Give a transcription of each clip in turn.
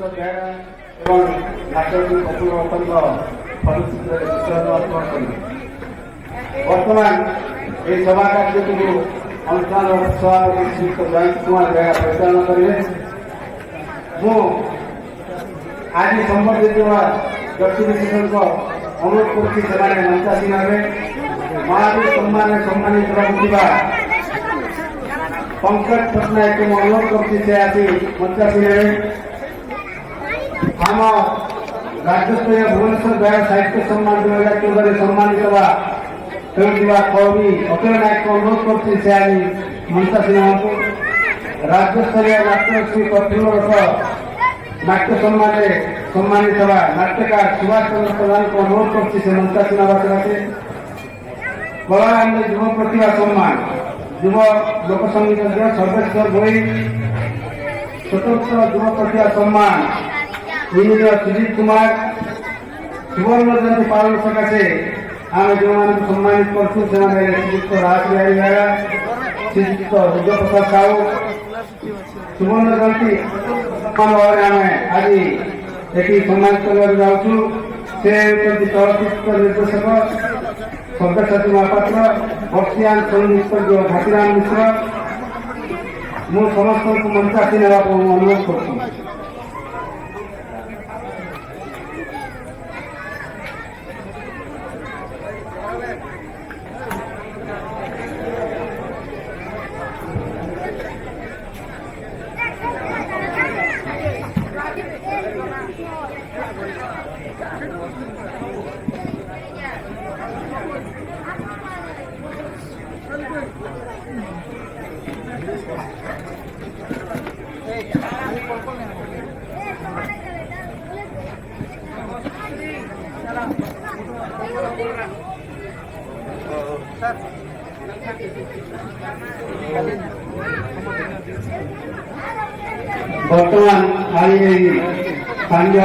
भुवनेश्वर बेहरा एवं नाट्यश्री कपूर फलचित्र बर्तमान ये सभा कार्य को अनुष्ठान सभापति श्रीयुक्त जयंत कुमार बेहरा परिचालन करेंगे। आज संबंधित व्यक्ति विशेष को अनुरोध कर मंचासीन हे महावीर सम्मान सम्मानित पंकज पट्टनायक को अनुरोध कर मंचासीन हे आम राज्यस्तरीय भुवनेश्वर बेहरा साहित्य सम्मान 2014 सम्मानित कवि अखिल नायक को अनुरोध कर मंचासीन हम राज्यस्तरीय नाट्यश्री कपूर नाट्य सम्मान सम्मानित नाट्यकार सुभाष चंद्र प्रधान को अनुरोध कर मंचासीन कलानंद युव प्रतिभा सम्मान युव लोकसंगीत सर्वेश्वर भोई स्वतंत्र युव प्रतिभा सम्मान इंजीनियर सुजीत कुमार सुवर्ण जयंती पालन सकाशे आम जो सम्मानित करूँ श्रीयुक्त राज बिहारी बेहरा श्रीयुक्त विजय प्रसाद साहू सुवर्ण जयंती आम आज ये सम्मानित जाऊँ से चलचित्र निर्देशक सब्यसाची महापात्र बक्सियान संगीत घाटीराम मिश्र मु समस्त मंचासीन अनुरोध कर बर्तमान आज स्थानीय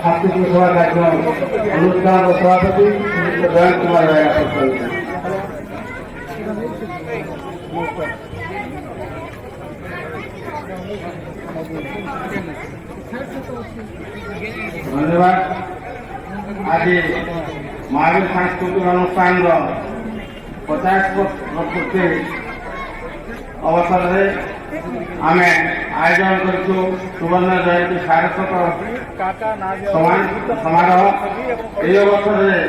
सांस्कृतिक सभा कार्यक्रम अनुष्ठान सभापति जयंत कुमार बेहरा धन्यवाद। आज महावीर सांस्कृतिक अनुष्ठान 50 वर्ष अवसर में आम आयोजन कर सुवर्ण जयंती सारस्वत समारोह ये अवसर में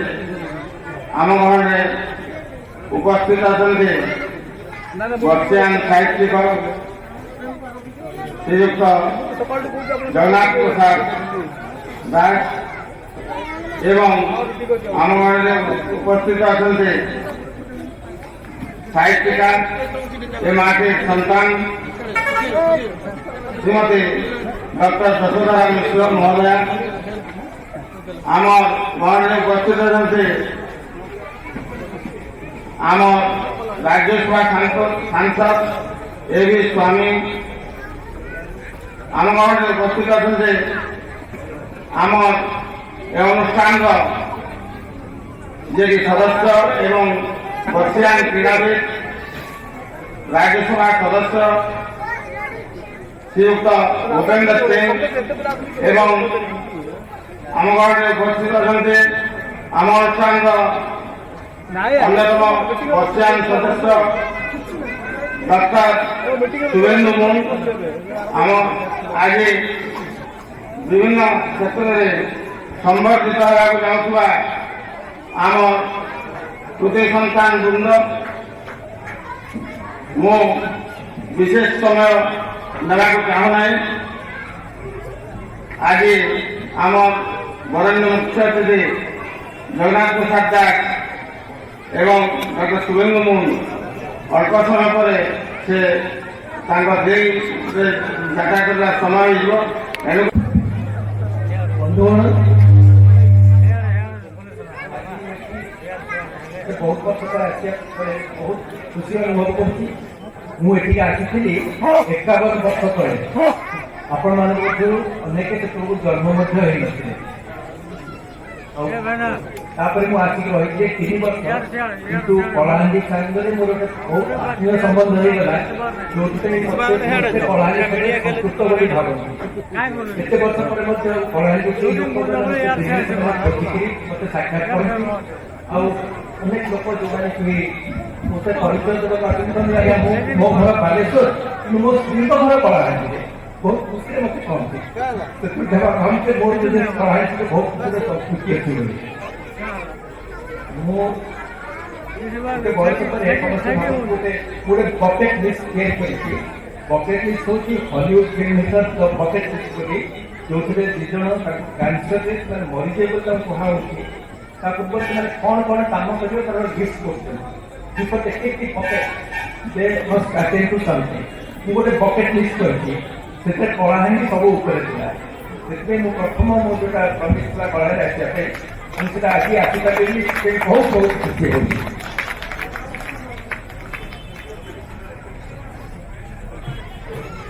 आम घर में उपस्थित अच्छा बर्षियान साहित्यिक श्रीयुक्त जगन्नाथ प्रसाद दास एवं आम घर में उपस्थित अच्छा साहित्यकार एम के संतान श्रीमती डॉक्टर शशोधरा मिश्र महोदया आम घर में उपस्थित अच्छा आम राज्यसभा सांसद ए वी स्वामी आम घर में उपस्थित अच्छा आम अनुष्ठान जे सदस्य एवं बर्षियान क्रीड़ाविद राज्यसभा सदस्य श्रीयुक्त भूपेन्द्र सिंह एवं आम घर में उपस्थित अच्छा आम अनुष्ठान अन्यतम बर्षियान सदस्य डॉक्टर शुभेन्दु मुन आम आज विभिन्न क्षेत्र में संबर्धित होगा जाऊँ आम कृति संतान वृंद मु विशेष समय ना चाहूना आज आम बरण्य मुख्य अतिथि जगन्नाथ प्रसाद दास एवं डॉक्टर शुभेन्दु मुन अल्प समय पर से यात्रा करने समय हो बहुत वर्ष पर बहुत खुशी अनुभव करुँगी मुझे आसी 51 वर्ष तले आपण मान अनेक क्षेत्र को जन्म तापर मु आसिक रही 3 वर्ष किंतु कलाहांडी सांगरे मोर बहुत आत्मीय संबंध हो गला जो कलाहांडी संस्कृत बोली भावना एते वर्ष पर मते कलाहांडी मते साक्षात करती आ अनेक लोक जो माने कि मते परिचय देबा पार्टी आज्ञा मो घर बालेश्वर मो स्त्री घर कलाहांडी बहुत खुशी मते कहते तो हम से मोर जो कलाहांडी बहुत खुशी संस्कृति अच्छी बोली गोटे बकेट लिस्ट तैयारी करछि बकेट लिस्ट होछि Hollywood film maker bucket list करी जो थे दिजन कैंसर रे मरी जाए बोल कहा होछि ता पूर्व से कौन कौन काम करियो तार list करछन people technically pocket they must attend to something मु गोटे बकेट लिस्ट करछि सेते कलाहांडी सब ऊपर थिला सेते मु प्रथम मो जोटा प्रतिष्ठा कलाहांडी आछि हम सेटा आगे आसिका देली से बहुत बहुत खुशी होगी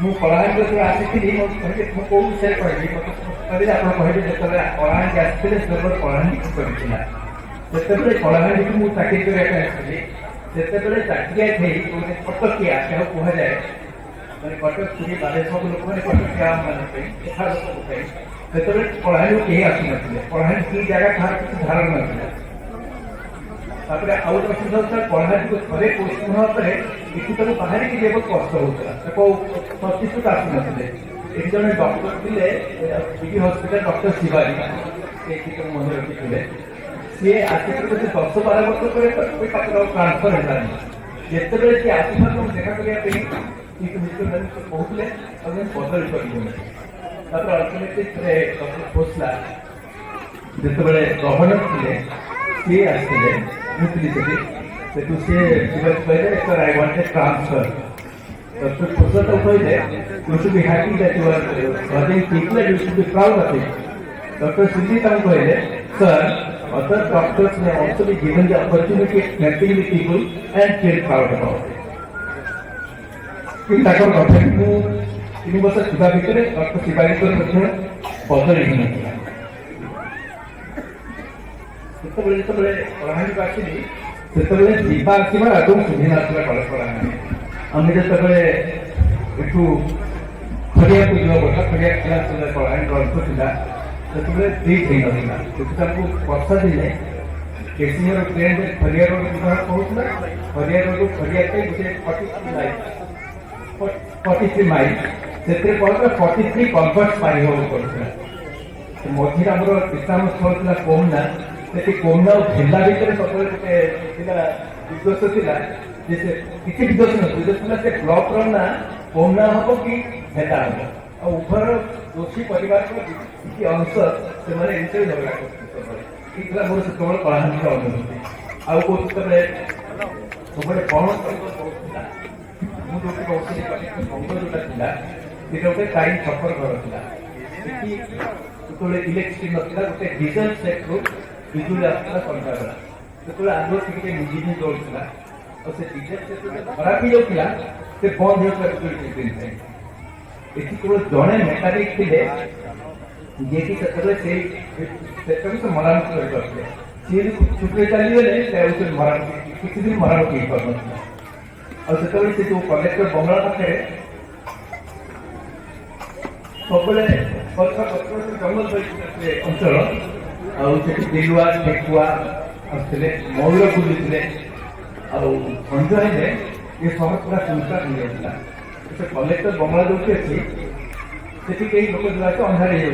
मु कलाहांडी जो आसिथिली मो को शेयर करली मते करी आपण कहले जेतले कलाहांडी आसिथिले सर्व कलाहांडी करथिला जेतले कलाहांडी मु चाकरी करे आसिथिली जेतले चाकरी थई कोने पटकिया केहो कह जाए माने पटक पूरी बाले सब लोक माने पटकिया माने एथा लोक कहे सेतबे कलाहांडी केही आसी नथिले कलाहांडी की जगह खार किछ धारण नथिले तापरे आउट ऑफ सिस्टम कलाहांडी को थरे पोषण होतरे किछु तो बाहर की जेब कष्ट होतला तको प्रतिष्ठित आसी नथिले एक जने डॉक्टर थिले बीबी हॉस्पिटल डॉक्टर शिवाजी के कितो मन रखिथिले से आसी को 10-12 वर्ष करे कोई पात्र ट्रांसफर होला जेतबे से आसी को देखा करिया पे एक मित्र कहले अगर बदल करियो तापर अल्टरनेटिव रे डॉक्टर खोसला जेतबे गवर्नर थिले से आसिले मुतली से तो से जीवन पहले sir I want a transfer doctor Khosla तो कहले you should be happy that you are running people you should be proud of it doctor Siddhi तम कहले sir other doctors may also be given the opportunity of helping the people and feel proud about it. ताकर कथा को 3 वर्ष शिवा भितरे doctor Shivaji को मध्य बदल ही नथिला सेतबेले कलाहांडी पाछिली सेतबेले जीवा आसीबा आदम सुधी नथिला कलाहांडी हम जेतबेले एठू खरिया को जो बटा खरिया क्लास कलाहांडी रस्तो थिला सेतबेले ठीक हे नथिला सेतबेले वर्षा दिने केसीआर ट्रेन में खरिया रोड व्यवहार पहुंचला खरिया रोड खरिया के गुटे 43 माइल सेते पर 43 कन्वर्ट पाई हो पड़ता मझी हमर विश्राम स्थल थिला कोमना सेति कोमना जिल्ला भीतर सबले गुटे थिला विद्वस्त थिला जे किछि विद्वस्त न थिला से ब्लॉक रो ना कोमना हबो कि हेता हबो आ ऊपर दोषी परिवार को कि अंश से माने इंटर झगड़ा करते इतला मोर से केवल कलाहांडी का अनुभूति आ को तबे सबले कोन मु जो कहते हैं संघ जोटा थिला सेटा गोटे टाइम छपर घर थिला सेठी तोले इलेक्ट्रिसिटी नथिला गोटे डीजल सेट रो बिजुली आस्था संख्या बेला तोले आगो टिके मुजिनी जोड़थिला और से डीजल सेट खराब ही होतिला से बंद हो कर दिन से एठी को जणे मेकानिक थिले जेकी सेतले से सेटम से मरामत कर करते से छुटे चली गले से उसे मरामत किसी दिन मरामत नहीं करना और सेतले से जो कलेक्टर बंगला पाखे सबले पत्थर से जंगल अंचल और दिलुआ ठेकुआ आसते मयूर बुलूले अंज हे ये सब पूरा सुनसान हो जाता से कलेक्टर बंगला जो अच्छी से कई लोक जो अंधार हो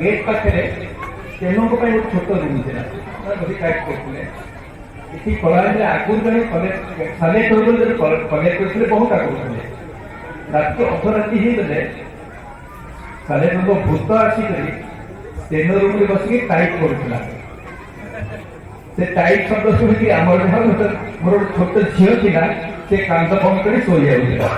गेट पाखे तेणु छोट रूम थी टाइप करते ये कलाहांडी आगुरी जन कलेक्टर थे बहुत आगुरी थे रात अधराति ही गले कलेक्टर भूत आसिक तेन रूम में बसिक टाइप करूला से टाइप शब्द शुणी आम मोर छोट झील था से कांत बंद कर शो जाऊला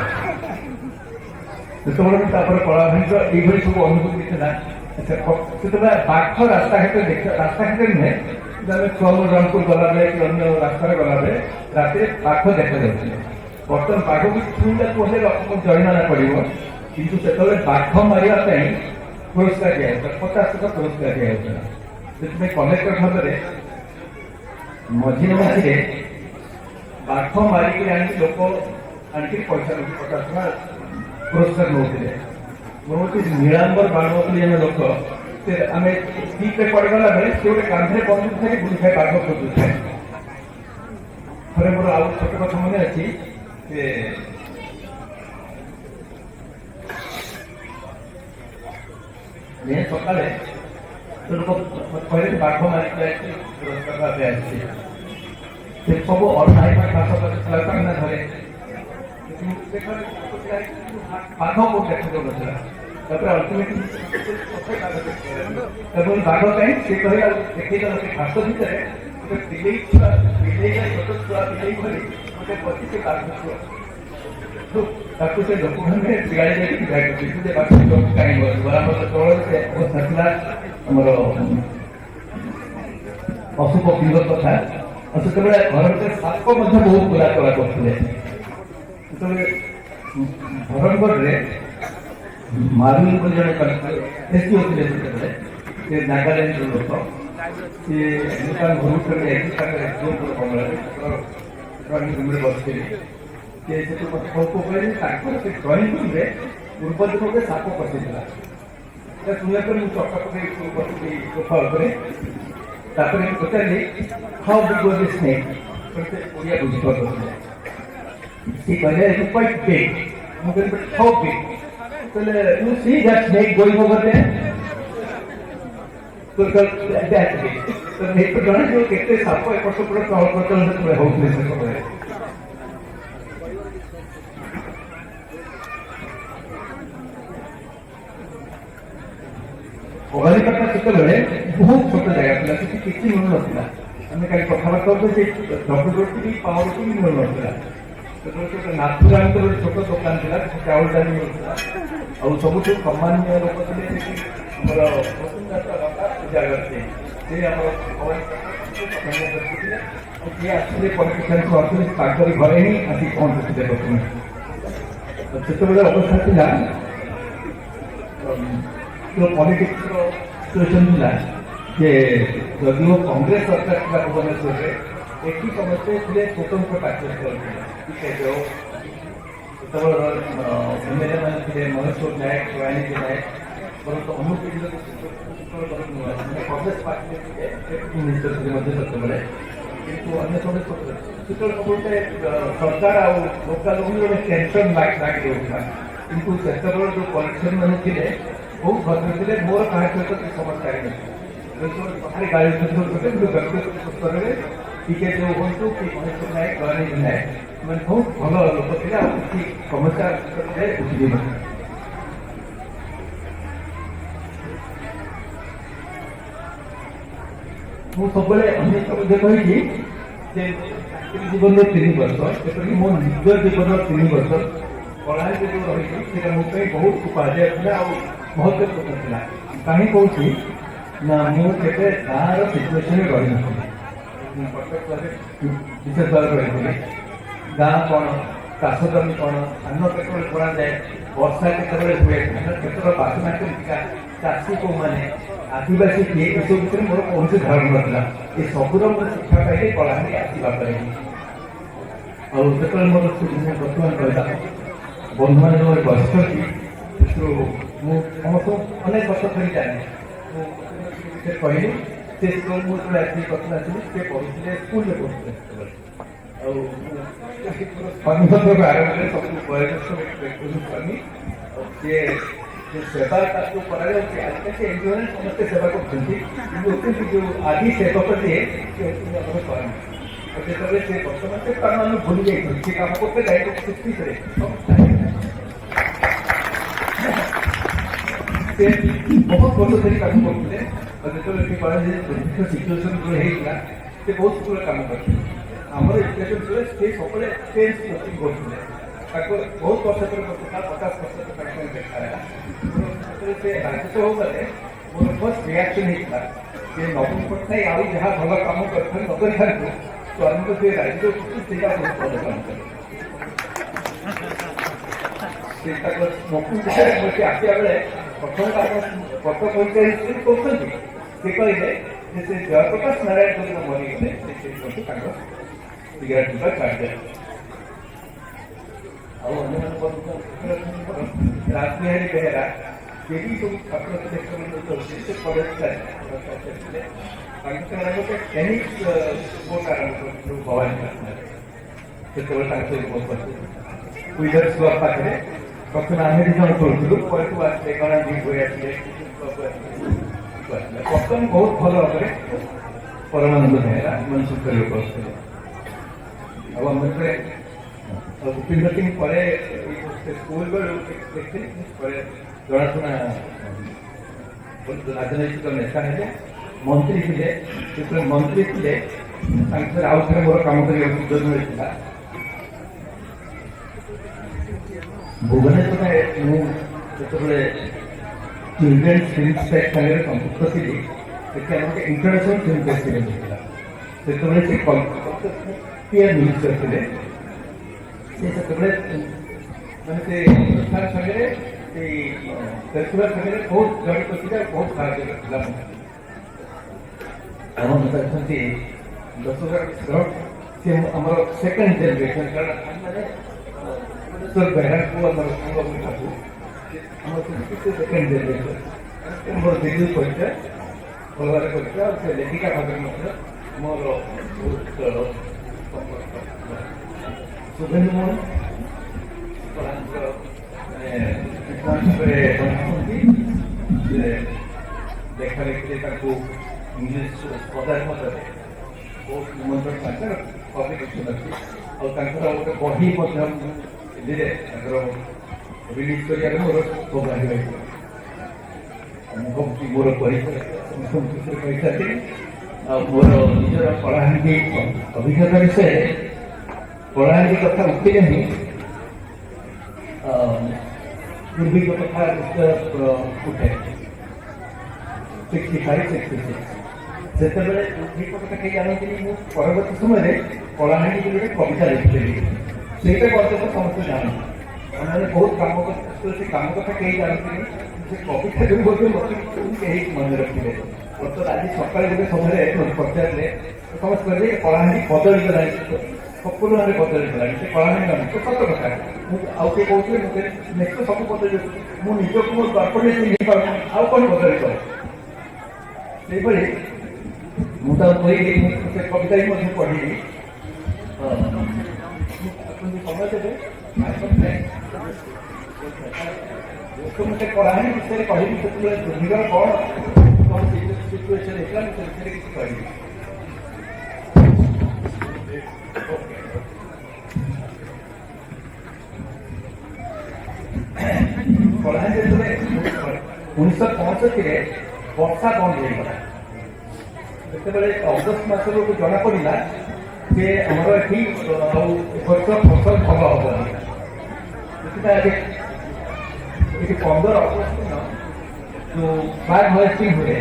जो कलाहांडी ये सब अनुभूति से बाघ रास्ताघाट रास्ताघाट नुहे छुआमूल रामपुर गला बेले कि अन्य रास्तार गला बेले रात बाघ देखा जाऊे बर्तमान बाघ भी छुईला कहले जरिमाना पड़ो कि बाघ मारे पुरस्कार दिया 50 टका पुरस्कार दिया ସେଥିପାଇଁ କଲେକ୍ଟର ଭାବରେ ମଝିରେ ମଝିରେ ବାଘ ମାରିକି ଆଣିକି ଲୋକ ଆଣିକି ପଇସା 50 ଟଙ୍କା ପୁରସ୍କାର ନେଉଥିଲେ। ମୋର ଗୋଟେ ନୀଳାମ୍ବର ବାଣ ବୋଲି ଜଣେ ଲୋକ, ସେ ଆମେ ସିଟ୍ରେ ପଡ଼ିଗଲା ବେଳେ ସେ ଗୋଟେ କାନ୍ଧରେ ବନ୍ଧୁକ ଧରି ବୁଲିଥାଏ, ବାଘ ଖୋଜୁଥାଏ। ଥରେ ମୋର ଆଉ ଛୋଟ କଥା ମନେ ଅଛି, ସେ ସକାଳେ ଲୋକ କହିଲେ ବାଘ ମାରିକି ଯାଇଛି ପୁରସ୍କାର ଭାବେ ଆସିଛି। ସେ ସବୁ ଅଢାଇ ଚାଷ କରିଥିଲା କାହିଁକିନା ଘରେ ବାଘ କୋଉ ଦେଖାଯାଉନଥିଲା। ତାପରେ ଅଲ୍ଟିମେଟଲି ଏବଂ ବାଘ ପାଇଁ ସେ କହିଲା ଦେଖେଇଦେଲା ସେ ଘାସ ଭିତରେ ଗୋଟେ ବିଲେଇ ଛୁଆ, ବିଲେଇର ଛୋଟ ଛୁଆ ବିଲେଇ ଭଳି ଗୋଟେ ବସି ସେ ବାଘ ଛୁଆ ତାକୁ ସେ ଲୋକମାନେ ଗାଳି ଦେଇକି ଯାଇଛନ୍ତି ଯେ ବାଘ କାହିଁ ବସିବ। ଆମର ତଳରେ ସେ ଅବସ୍ଥା ଥିଲା ଆମର ପଶୁ ପକ୍ଷୀଙ୍କ କଥା। ଆଉ ସେତେବେଳେ ଘର ଭିତରେ ସାପ ମଧ୍ୟ ବହୁତ ବୁଲା ଚଳା କରୁଥିଲେ। ସେତେବେଳେ ଭରଣଗଡ଼ରେ ମାରୁଇ ବୋଲି ଜଣେ ଏସ୍ପି ଥିଲେ ସେତେବେଳେ, ସେ ନାଗାଲ୍ୟାଣ୍ଡର ଲୋକ। ସେ ମୁଁ ତାଙ୍କ ଘରକୁ ଯାଇକି ତାଙ୍କର ଏକ୍ଜାମ୍ପୁର କମଳାରେ ଡ୍ରଇଂ ରୁମ୍ରେ ବସିଥିଲି। ସେ ସେଠୁ ସବୁ କହିଲେ ତାଙ୍କର ସେ ଡ୍ରଇଂ ରୁମ୍ରେ ପୂର୍ବ ଦିନରେ ସାପ ପଶିଥିଲା। এটা ଶୁଣିବା ପରେ ମୁଁ ଚକା ପକେଇ ବସିକି ସୋଫା ଉପରେ। ତାପରେ ମୁଁ ପଚାରିଲି ହାଉ ବିଗ୍ ୱାଜ୍ ଦ ସ୍ନେକ୍, ସେ ଓଡ଼ିଆ ବୁଝିପାରୁଥିଲେ। ସେ କହିଲେ ଇଟ୍ କ୍ୱାଇଟ୍ ବିଗ୍। ମୁଁ କହିଲି ହାଉ ବିଗ୍? କହିଲେ you see that snake going over there. ତ ଦ୍ୟାଟ୍ ବିଗ୍। ତ ଏଇଠୁ ଜଣାଯିବ କେତେ ସାପ ଏପଟ ସେପଟ ଚଳ ପ୍ରଚଳ ସେତେବେଳେ ହଉଥିଲେ ସେ ସମୟରେ। କବାଲିପାଟଣା ସେତେବେଳେ ବହୁତ ଛୋଟ ଜାଗା ଥିଲା, ସେଠି କିଛି ମିଳୁନଥିଲା। ଆମେ କାଲି କଥାବାର୍ତ୍ତା ହଉଥିଲେ ସେ ଡବ୍ଲ୍ୟୁଟି ବି ପାୱାରକୁ ବି ମିଳୁନଥିଲା। ସେତେବେଳେ ଗୋଟେ ନାଥୁରାମଙ୍କର ଗୋଟେ ଛୋଟ ଦୋକାନ ଥିଲା, ଚାଉଳ ଡାଲି ମିଳୁଥିଲା। ଆଉ ସବୁଠୁ ସମ୍ମାନୀୟ ଲୋକ ଥିଲେ ସେଠି ଆମର ପୂଜା କରିଥିଲେ। ସେ ଆମର ଥିଲେ ଆଉ ଯିଏ ଆସିଥିଲେ ପଲିଟିସିଆନ୍ସ ଆସିଥିଲେ ତାଙ୍କରି ଘରେ ହିଁ ଆସି ପହଞ୍ଚୁଥିଲେ ପ୍ରଥମେ। ସେତେବେଳେ ଅବସ୍ଥା ଥିଲା ପଲିଟିକ୍ସର ସିଚୁଏସନ୍ ଥିଲା ଯେ ଯଦିଓ କଂଗ୍ରେସ ସରକାର ଥିଲା ଭୁବନେଶ୍ୱରରେ, ଏଠି ସମସ୍ତେ ଥିଲେ ସ୍ୱତନ୍ତ୍ର ପ୍ରାକ୍ଟିସ୍ କରୁଥିଲେ। ସେତେବେଳେ ଏମ୍ଏଲ୍ଏ ମାନେ ଥିଲେ ମହେଶ୍ୱର ନାୟକ, ରାଣୀଜୀ ନାୟକ, ବରଂ ଅନୁପିଢ଼ିର କଂଗ୍ରେସ ପାର୍ଟିରେ ଥିଲେ ମିନିଷ୍ଟର ଥିଲେ ମଧ୍ୟ ସେତେବେଳେ। କିନ୍ତୁ ଅନ୍ୟ ସମସ୍ତେ ସେତେବେଳେ ସବୁବେଳେ ସରକାର ଆଉ ଲୋକାଲ ଗୋଟେ ଟେନସନ୍ ଲାଗି ରହୁଥିଲା। କିନ୍ତୁ ସେତେବେଳେ ଯେଉଁ ପଲିଟିସିଆନ୍ ମାନେ ଥିଲେ ବହୁତ ଭଦ୍ର ଥିଲେ, ମୋର କାହା ସହିତ କିଛି ସମସ୍ୟା ହେଇନଥିଲା। ବାହାରେ ଗାଳି କିନ୍ତୁ ବ୍ୟକ୍ତିଗତ ସ୍ତରରେ ଟିକେ ଯେଉଁ ହୁଅନ୍ତୁ କି ମହେଶ୍ୱର ନାୟକ, ରାଣୀଜୀ ନାୟକ, ସେମାନେ ବହୁତ ଭଲ ଲୋକ ଥିଲେ ଆଉ କିଛି ସମସ୍ୟା ବୁଝିବି ନଥିଲା। ମୁଁ ସବୁବେଳେ ଅନେକ ମଧ୍ୟ କହିଛି ଯେ ଜୀବନର 3 ବର୍ଷ, ସେପରିକି ମୋ ନିଜ ଜୀବନର 3 ବର୍ଷ କଳାହାଣ୍ଡି ଯେଉଁ ରହିଛି ସେଇଟା ମୋ ପାଇଁ ବହୁତ ଉପାଦେୟ ଥିଲା ଆଉ ମହତ୍ୱପୂର୍ଣ୍ଣ ଥିଲା। କାହିଁ କହୁଛି ନା ମୁଁ କେବେ ଗାଁର ସିଚୁଏସନରେ ରହିନଥିଲି। ମୁଁ କଟକରେ ବିଶେଷ ଭାବରେ ରହିଥିଲି। ଗାଁ କ'ଣ, ଚାଷ ଜମି କ'ଣ, ଧାନ କେତେବେଳେ ବୁଣାଯାଏ, ବର୍ଷା କେତେବେଳେ ହୁଏ, ଧାନ କେତେବେଳେ ବାସନା କେମିତିକା, ଚାଷୀ କୋଉମାନେ, ଆଦିବାସୀ କିଏ, ଏସବୁ ଭିତରେ ମୋର କୌଣସି ଧାରଣା ନଥିଲା। ଏ ସବୁର ମୋର ଶିକ୍ଷା ପାଇଲି କଳାହାଣ୍ଡି ଆସିବା ପରେ। ଆଉ ଯେତେବେଳେ ମୋର ବର୍ତ୍ତମାନ ରହିଲା ବନ୍ଧୁମାନେ ଯେଉଁ ବସିଛନ୍ତି ସେଥିରୁ ମୁଁ ସମସ୍ତଙ୍କୁ ଅନେକ ବର୍ଷ ଧରି ଜାଣେ। ମୁଁ ସେ କହିଲି ସେ ସ୍କୁଲ ମୁଁ ଯେତେବେଳେ ଆସିକି କଥା ଆସିଲି ସେ ପଢ଼ୁଥିଲେ, ସ୍କୁଲରେ ପଢ଼ୁଥିଲେ ସେତେବେଳେ। ଆଉ ସ୍ୱାମୀଙ୍କର ଆରମ୍ଭରେ ସବୁ ବୟୋଜ୍ୟେଷ୍ଠ ସ୍ୱାମୀ ଆଉ ସିଏ ସେବା ତାକୁ କରାଯାଉଛି। ଆଜିକାଲି ସେ ଏନ୍ଜିଓରେ ସମସ୍ତେ ସେବା କରୁଛନ୍ତି, କିନ୍ତୁ ଯେଉଁ ଆଦି ସେବକ ଯିଏ ସେ ହେଉଛନ୍ତି ଆମର ସ୍ୱାମୀ। ଆଉ ଯେତେବେଳେ ସେ ବର୍ତ୍ତମାନ ସେ କାରଣ ଆମେ ଭୁଲି ଯାଇଛୁ, ସେ କାମ କରୁଥିଲେ ଯାଇଥିଲେ 60sରେ ସେ ବହୁତ ବର୍ଷ ଧରି କାମ କରୁଥିଲେ। ଆଉ ଯେତେବେଳେ ସେ କଲେଜ ସିଚୁଏସନ୍ ଯେଉଁ ହେଇଥିଲା ସେ ବହୁତ ସ୍କୁଲରେ କାମ କରିଥିଲେ। ଆମର ଏଜୁକେସନ୍ ସ୍କୁଲରେ ସେ ସବୁବେଳେ ଚେଞ୍ଜ କୋଚିଂ କରୁଥିଲେ। ତାକୁ ବହୁତ ବର୍ଷ ପରେ କରୁଥିଲା, 50 ବର୍ଷ ତାଙ୍କ ଦେଖା ହେଲା। ଯେତେବେଳେ ସେ ରାଜ୍ୟସଭା ଗଲେ ମୋର ଫାର୍ଷ୍ଟ ରିଆକ୍ସନ୍ ହେଇଥିଲା ଯେ ନବୀନ ପଟ୍ଟନାୟକ ଆଉ ଯାହା ଭଲ କାମ କରିଥାନ୍ତି ନ କରିଥାନ୍ତୁ, ସ୍ୱାମୀଙ୍କ ସେ ରାଜ୍ୟ ସେଇଟା ବହୁତ ଭଲ କାମ କଲେ। ସେ ତାଙ୍କ ଆସିବା ବେଳେ ପ୍ରଥମେ ଆପଣ କଟକ ପଞ୍ଚାୟତ କରୁଛନ୍ତି, ସେ କହିଲେ ସେ ଜୟପ୍ରକାଶ ନାରାୟଣ ଯୋଉଦିନ ମରିଗଲେ ସେ ତାଙ୍କ ସିଗାରେଟ ଯିବା ଛାଡ଼ିଦେଲେ। ଆଉ ଅନ୍ୟମାନଙ୍କ ରାସବିହାରୀ ବେହେରା ସେ ବି ସବୁ ଛାତ୍ର ଦେଖୁଛନ୍ତି ସେ କଲେଜ ଥିଲେ ତାଙ୍କ ସେମାନେ ଗୋଟେ ଟେନିସ୍ କୋର୍ଟ ଆରମ୍ଭ କରିଥିଲେ ଭବାନୀ ପାଟଣାରେ। ସେତେବେଳେ ତାଙ୍କ ସହିତ ବହୁତ କରିଥିଲେ ୱିଜର୍ସ କ୍ଲବ ପାଖରେ ପ୍ରଥମେ ଆମେ ଦି ଜଣ କରୁଥିଲୁ, ପରେ ସବୁ ଆସିଲେ ଗଣା ଦି ହୋଇ ଆସିଲେ ବର୍ତ୍ତମାନ ବହୁତ ଭଲ ଭାବରେ ପରମାନନ୍ଦ ବେହେରା ମନସୁଖ କରିବାକୁ ଆସିଥିଲେ। ଆଉ ଆମର ଭୂପିନ୍ଦର ସିଂ ପରେ ସ୍କୁଲ ବେଳୁ ଦେଖିଥିଲି ପରେ ଜଣାଶୁଣା ରାଜନୈତିକ ନେତା ହେଲେ, ମନ୍ତ୍ରୀ ଥିଲେ। ଯେତେବେଳେ ମନ୍ତ୍ରୀ ଥିଲେ ତାଙ୍କ ସାଙ୍ଗରେ ଆଉ ଥରେ ମୋର କାମ କରିବାକୁ ସୁଯୋଗ ମିଳିଥିଲା। ଭୁବନେଶ୍ୱରରେ ମୁଁ ଯେତେବେଳେ ଚିଲଡ୍ରେନ୍ସ ଫିଲ୍ମ ଫେଷ୍ଟ ସାଙ୍ଗରେ ସମ୍ପୃକ୍ତ ଥିଲି, ସେଠି ଆମର ଗୋଟେ ଇଣ୍ଟରନ୍ୟାସନାଲ ଫିଲ୍ମ ଫେଷ୍ଟିଭାଲ ହେଇଥିଲା। ସେତେବେଳେ ସେ ପିଆର ମିନିଷ୍ଟର ଥିଲେ। ସେ ସେତେବେଳେ ମାନେ ସେ ଅନୁଷ୍ଠାନ ସାଙ୍ଗରେ ସେଇ ଫେଷ୍ଟିଭାଲ ସାଙ୍ଗରେ ବହୁତ ଜଡ଼ିତ ଥିଲେ, ବହୁତ ସାହାଯ୍ୟ କରିଥିଲା। ଆମ ନେତା ଅଛନ୍ତି ଦଶହଜାର ମିଶ୍ର, ସେ ଆମର ସେକେଣ୍ଡ ଜେନେରେସନ, କାରଣ ଆମେ ବେହେରାକୁ ଆମର ଭାବୁ ଆମର ସେକେଣ୍ଡ ଜେନେରେସନ। ମୋର ଦିଲ୍ଲୀ ପରିଚୟ ଭଲ ଭାବରେ ପରିଚୟ, ଆଉ ସେ ଲେଖିକା ଭାବରେ ମଧ୍ୟ ମୋର ବହୁତ ଶୁଭେନ୍ଦୁ ମୋହନ ଦେଖା ଦେଖିଲେ ତାଙ୍କୁ ଇଂଲିଶ ପଦାର୍ଥ ମଧ୍ୟରେ ବହୁତ ନିମନ୍ତ୍ରଣ ତାଙ୍କର ପବ୍ଲିକେସନ ଅଛି। ଆଉ ତାଙ୍କର ଗୋଟେ ବହି ମଧ୍ୟ ଦିଲ୍ଲୀରେ ତାଙ୍କର ରିଲିଜ କରିବାରେ ମୋର ସୌଭାଗ୍ୟ ହୋଇଥିଲା। ମୁଁ ଭାବୁଛି ମୋର ପରିଚୟ କହିଥାନ୍ତି। ଆଉ ମୋର ନିଜର କଳାହାଣ୍ଡି ଅଭିଜ୍ଞତା ବିଷୟରେ କଳାହାଣ୍ଡି କଥା ଉଠିଲେ ହିଁ ପୂର୍ବିକ କଥା ନିଶ୍ଚୟ ଉଠେ। 65-66 ସେତେବେଳେ ପୂର୍ବିକ କଥା କେହି ଜାଣନ୍ତିନି। ମୁଁ ପରବର୍ତ୍ତୀ ସମୟରେ କଳାହାଣ୍ଡି ବୋଲି ଗୋଟେ କବିତା ଲେଖିଥିଲି, ସେଇଟା ବର୍ତ୍ତମାନ ସମସ୍ତେ ଜାଣନ୍ତି। ସେମାନେ ବହୁତ କାମ କରୁଥିଲେ, ସେ କାମ କଥା କେହି ଜାଣନ୍ତିନି। ସେ କବିତା ଯୋଉ ମଧ୍ୟ ମତେ କେହି ମନେ ରଖିଲେ। ବର୍ତ୍ତମାନ ଆଜି ସକାଳେ ଗୋଟେ ସମୟରେ ପଚାରିଲେ ସମସ୍ତେ କହିଲେ କଳାହାଣ୍ଡି ବଦଳିଗଲାଣି, ସମ୍ପୂର୍ଣ୍ଣ ଭାବେ ବଦଳିଗଲାଣି। ସେ କଳାହାଣ୍ଡି ନୁହେଁ, ସେ ସତ କଥା। ମୁଁ ଆଉ କିଏ କହୁଥିଲେ ମୁଁ ନିଶ୍ଚୟ ସବୁ ବଦଳି, ମୁଁ ନିଜକୁ ମୋ ଦର୍ପଣରେ ଚିହ୍ନି ପାରୁନି, ଆଉ କ'ଣ ବଦଳିବ? ସେଇଭଳି ମୁଁ ତାକୁ କହିଲି, ସେ କବିତା ବି ମଧ୍ୟ ପଢ଼ିଲି। ସମୟ ଦେବେ ମତେ କଳାହାଣ୍ଡି ବିଷୟରେ କହିବି, ସେତେବେଳେ ଦୁର୍ନିବାର କ'ଣ ସିଚୁଏସନ୍ ହେଇଥିଲା ମୁଁ ସେ ବିଷୟରେ କିଛି କହିବି। କଳାହାଣ୍ଡି ଯେତେବେଳେ 1965ରେ ବର୍ଷା ବନ୍ଦ ହେଇଗଲା, ସେତେବେଳେ ଅଗଷ୍ଟ ମାସରୁ ଜଣାପଡ଼ିଲା ଯେ ଆମର ଏଠି ଆଉ ବର୍ଷ ଫସଲ ଭଲ ହବନି। ସେଥିପାଇଁ ଏଠି 15 ଅଗଷ୍ଟ ଦିନ ଯୋଉ ଫ୍ଲାଗ ହୋଏଷ୍ଟିଂ ହୁଏ,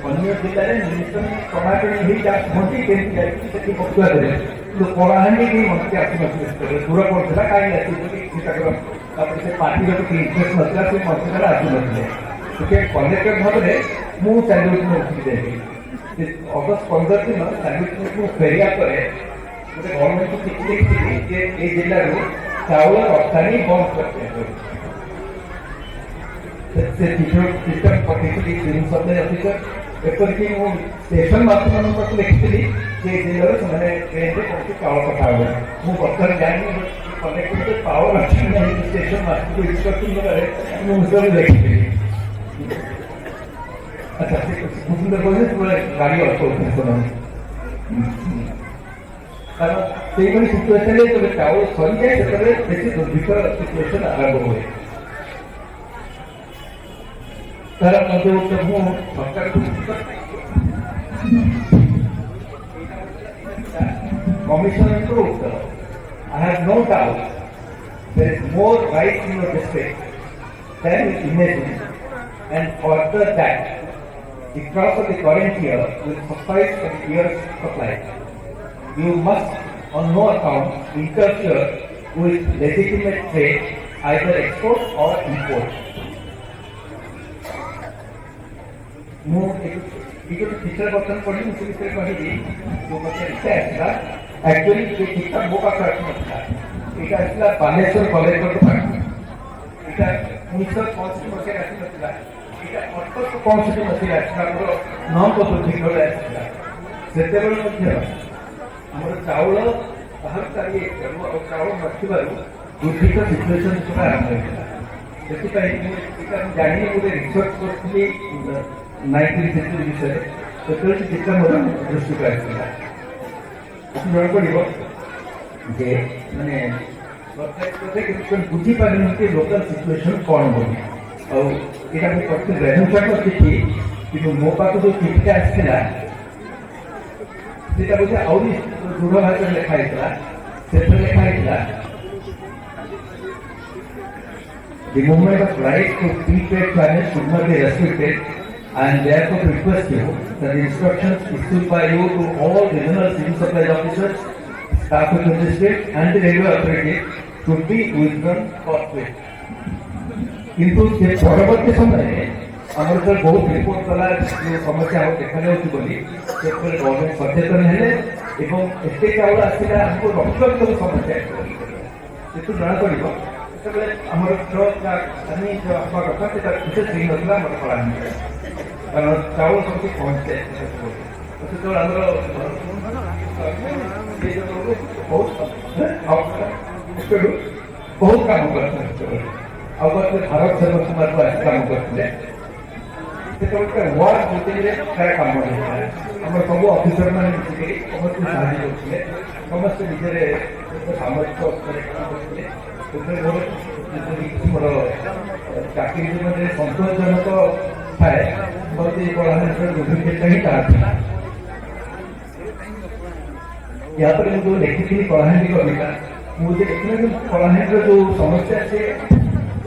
ଅନ୍ୟ ଜିଲ୍ଲାରେ ମିନିଷ୍ଟର ଟଣାଟଣି ହେଇ ମନ୍ତ୍ରୀ କେମିତି ଯାଇକି ସେଠି ପଛୁଆ ଦେଲେ, କିନ୍ତୁ କଳାହାଣ୍ଡି କେହି ମନ୍ତ୍ରୀ ଆସିନଥିଲେ। ସେତେବେଳେ ଦୂର ପଡ଼ୁଥିଲା, କାହିଁକି ଆସିଛନ୍ତି ତାଙ୍କର, ତାପରେ ସେ ପାର୍ଟିର କିଛି ଇଣ୍ଟରେଷ୍ଟ ନଥିଲା, ସେ ମନ୍ତ୍ରୀମାନେ ଆସିନଥିଲେ। ଟିକେ କଲେକ୍ଟର ଭାବରେ ମୁଁ ଚାଲୁଛି ଉଠିକି ଯାଇଥିଲି। ଅଗଷ୍ଟ 15 ଦିନ ଚାଲୁଛି ଫେରିବା ପରେ ଗୋଟେ ଗଭର୍ଣ୍ଣମେଣ୍ଟ ଚିଠି ଲେଖିଥିଲି ଯେ ଏଇ ଜିଲ୍ଲାରୁ ଚାଉଳ ରପ୍ତାନୀ ବନ୍ଦ କରିଦିଆଯାଉ। ସେ ସିଷ୍ଟମ ପଠେଇଥିଲି ସିଭିଲ ସପ୍ଲାଇ ଅଫିସର। ଏପରିକି ମୁଁ ଷ୍ଟେସନ ମାଷ୍ଟରମାନଙ୍କୁ ମଧ୍ୟ ଲେଖିଥିଲି ଯେ ଏ ଜିଲ୍ଲାରୁ ସେମାନେ ଟ୍ରେନରେ କୌଣସି ଚାଉଳ ପଠା ହେବ। ମୁଁ ବର୍ତ୍ତମାନ ଜାଣିନି କଲେକ୍ଟର ପାୱାର ଅଛି ନା ଷ୍ଟେସନ ମାଷ୍ଟରକୁ ଇନ୍ଷ୍ଟ୍ରକ୍ସନ ଦେବାରେ ମୁଁ ହିସାବରେ ଲେଖିଥିଲି। ଆଚ୍ଛା, ସୁନ୍ଦର କହିଲେ ତୁମେ ଗାଡ଼ି ଅଳ୍ପ ଉଠେ ସେମାନେ, କାରଣ ସେଇଭଳି ସିଚୁଏସନରେ ଯେତେବେଳେ ଚାଉଳ ସରିଯାଏ ସେତେବେଳେ ବେଶୀ ଦୁର୍ଭିକ୍ଷ ସିଚୁଏସନ ଆରମ୍ଭ ହୁଏ। ତାର ମଧ୍ୟ ମୁଁ ସରକାରକୁ କମିଶନରଙ୍କର ଉତ୍ତର, I have no doubt there is more rice in your district than you imagine, and further that the crop of the current year will suffice for the year's supply. You must on no account interfere with legitimate trade, either export or import. ମୁଁ ये जो पिछले बर्तन पढ़ी उसी विषय कही जो मत इच्छा आसला एक्चुअली ये किताब मो पास आसला ये आसला बालेश्वर कॉलेज को पाठ এটা 1965 মସିହା ଆସିନଥିଲା এটা 1865 ମସିହା ଆସିଲା ଆମର ନଅପଦ ଠିକରେ ଆସିଲା ସେତେବେଳେ ମଧ୍ୟ ଆମର ଚାଉଳ ବାହାର ଚାଲି ଆଉ ଚାଉଳ ନଥିବାରୁ ଦୁର୍ଭିକ୍ଷ ସିଚୁଏସନ ପୁରା ଆରମ୍ଭ ହୋଇଥିଲା ସେଥିପାଇଁ ମୁଁ ଏଇଟା ଜାଣିନି ଗୋଟେ ରିସର୍ଚ୍ଚ କରିଥିଲି 19th ସେଞ୍ଚୁରୀ ବିଷୟରେ ସେତେବେଳେ ଚିତ୍ର ମୋର ଦୃଷ୍ଟିକୁ ଆସିଥିଲା ଜଣାପଡ଼ିବ ଯେ ମାନେ ବୁଝିପାରିଛନ୍ତି ଲୋକାଲ ସିଚୁଏସନ କ'ଣ ବୋଲି ଆଉ ଏଇଟା ମୁଁ କରିଥିଲି ରେଭେନ୍ସାଙ୍କ ଚିଠି କିନ୍ତୁ ମୋ ପାଖକୁ ଯୋଉ ଚିଠିଟା ଆସିଥିଲା ସେଇଟା ବୋଧେ ଆହୁରି ଦୃଢ଼ ଭାବରେ ଲେଖା ହେଇଥିଲା ସେଥିରେ ଲେଖା ହେଇଥିଲା The movement of right to free trade channels should not be restricted and therefore request you that the instructions issued by you to all regional civil supplies officers, staff of the district and the railway authority should be withdrawn forthwith. किंतु से परवर्ती समय आमर तो बहुत report कला जो समस्या हो देखा जाउछि बोली से पर गवर्नमेंट सचेतन हेले एवं एते चाउल आसिला हमको रक्षक सब समस्या से तो जाना पड़िबो सेबले आमर ट्रक अनि जो आपा कथा से विशेष दिन नथला हमर कला कारण चाउल सब पहुंचे तो आमर बहुत काम करते ଆଉ ଗୋଟେ ଭାରତ ସେବା ସମାଜକୁ ଆସି କାମ କରିଥିଲେ ସେତେବେଳେ ୱାର୍ଡ ମିଟିଂରେ ପ୍ରାୟ କାମ ହେଇଥିଲା ଆମର ସବୁ ଅଫିସର ମାନେ ମିଶିକରି ସମସ୍ତେ ସାହାଯ୍ୟ କରୁଥିଲେ ସମସ୍ତେ ନିଜରେ ସାମର୍ଥ୍ୟ ଉପରେ କାମ କରୁଥିଲେ ସେଥିରେ ମୋର ଚାକିରି ଜୀବନରେ ସନ୍ତୋଷଜନକ ଥାଏ ମୋତେ କଳାହାଣ୍ଡିର ଦୁର୍ଭିକ୍ଷଟା ହିଁ ତାହା ଥିଲା ଏହାପରେ ମୁଁ ଯୋଉ ଲେଖିଥିଲି କଳାହାଣ୍ଡି କବିତା ମୁଁ ଯେ ଦେଖିଲି କଳାହାଣ୍ଡିର ଯୋଉ ସମସ୍ୟା ସେ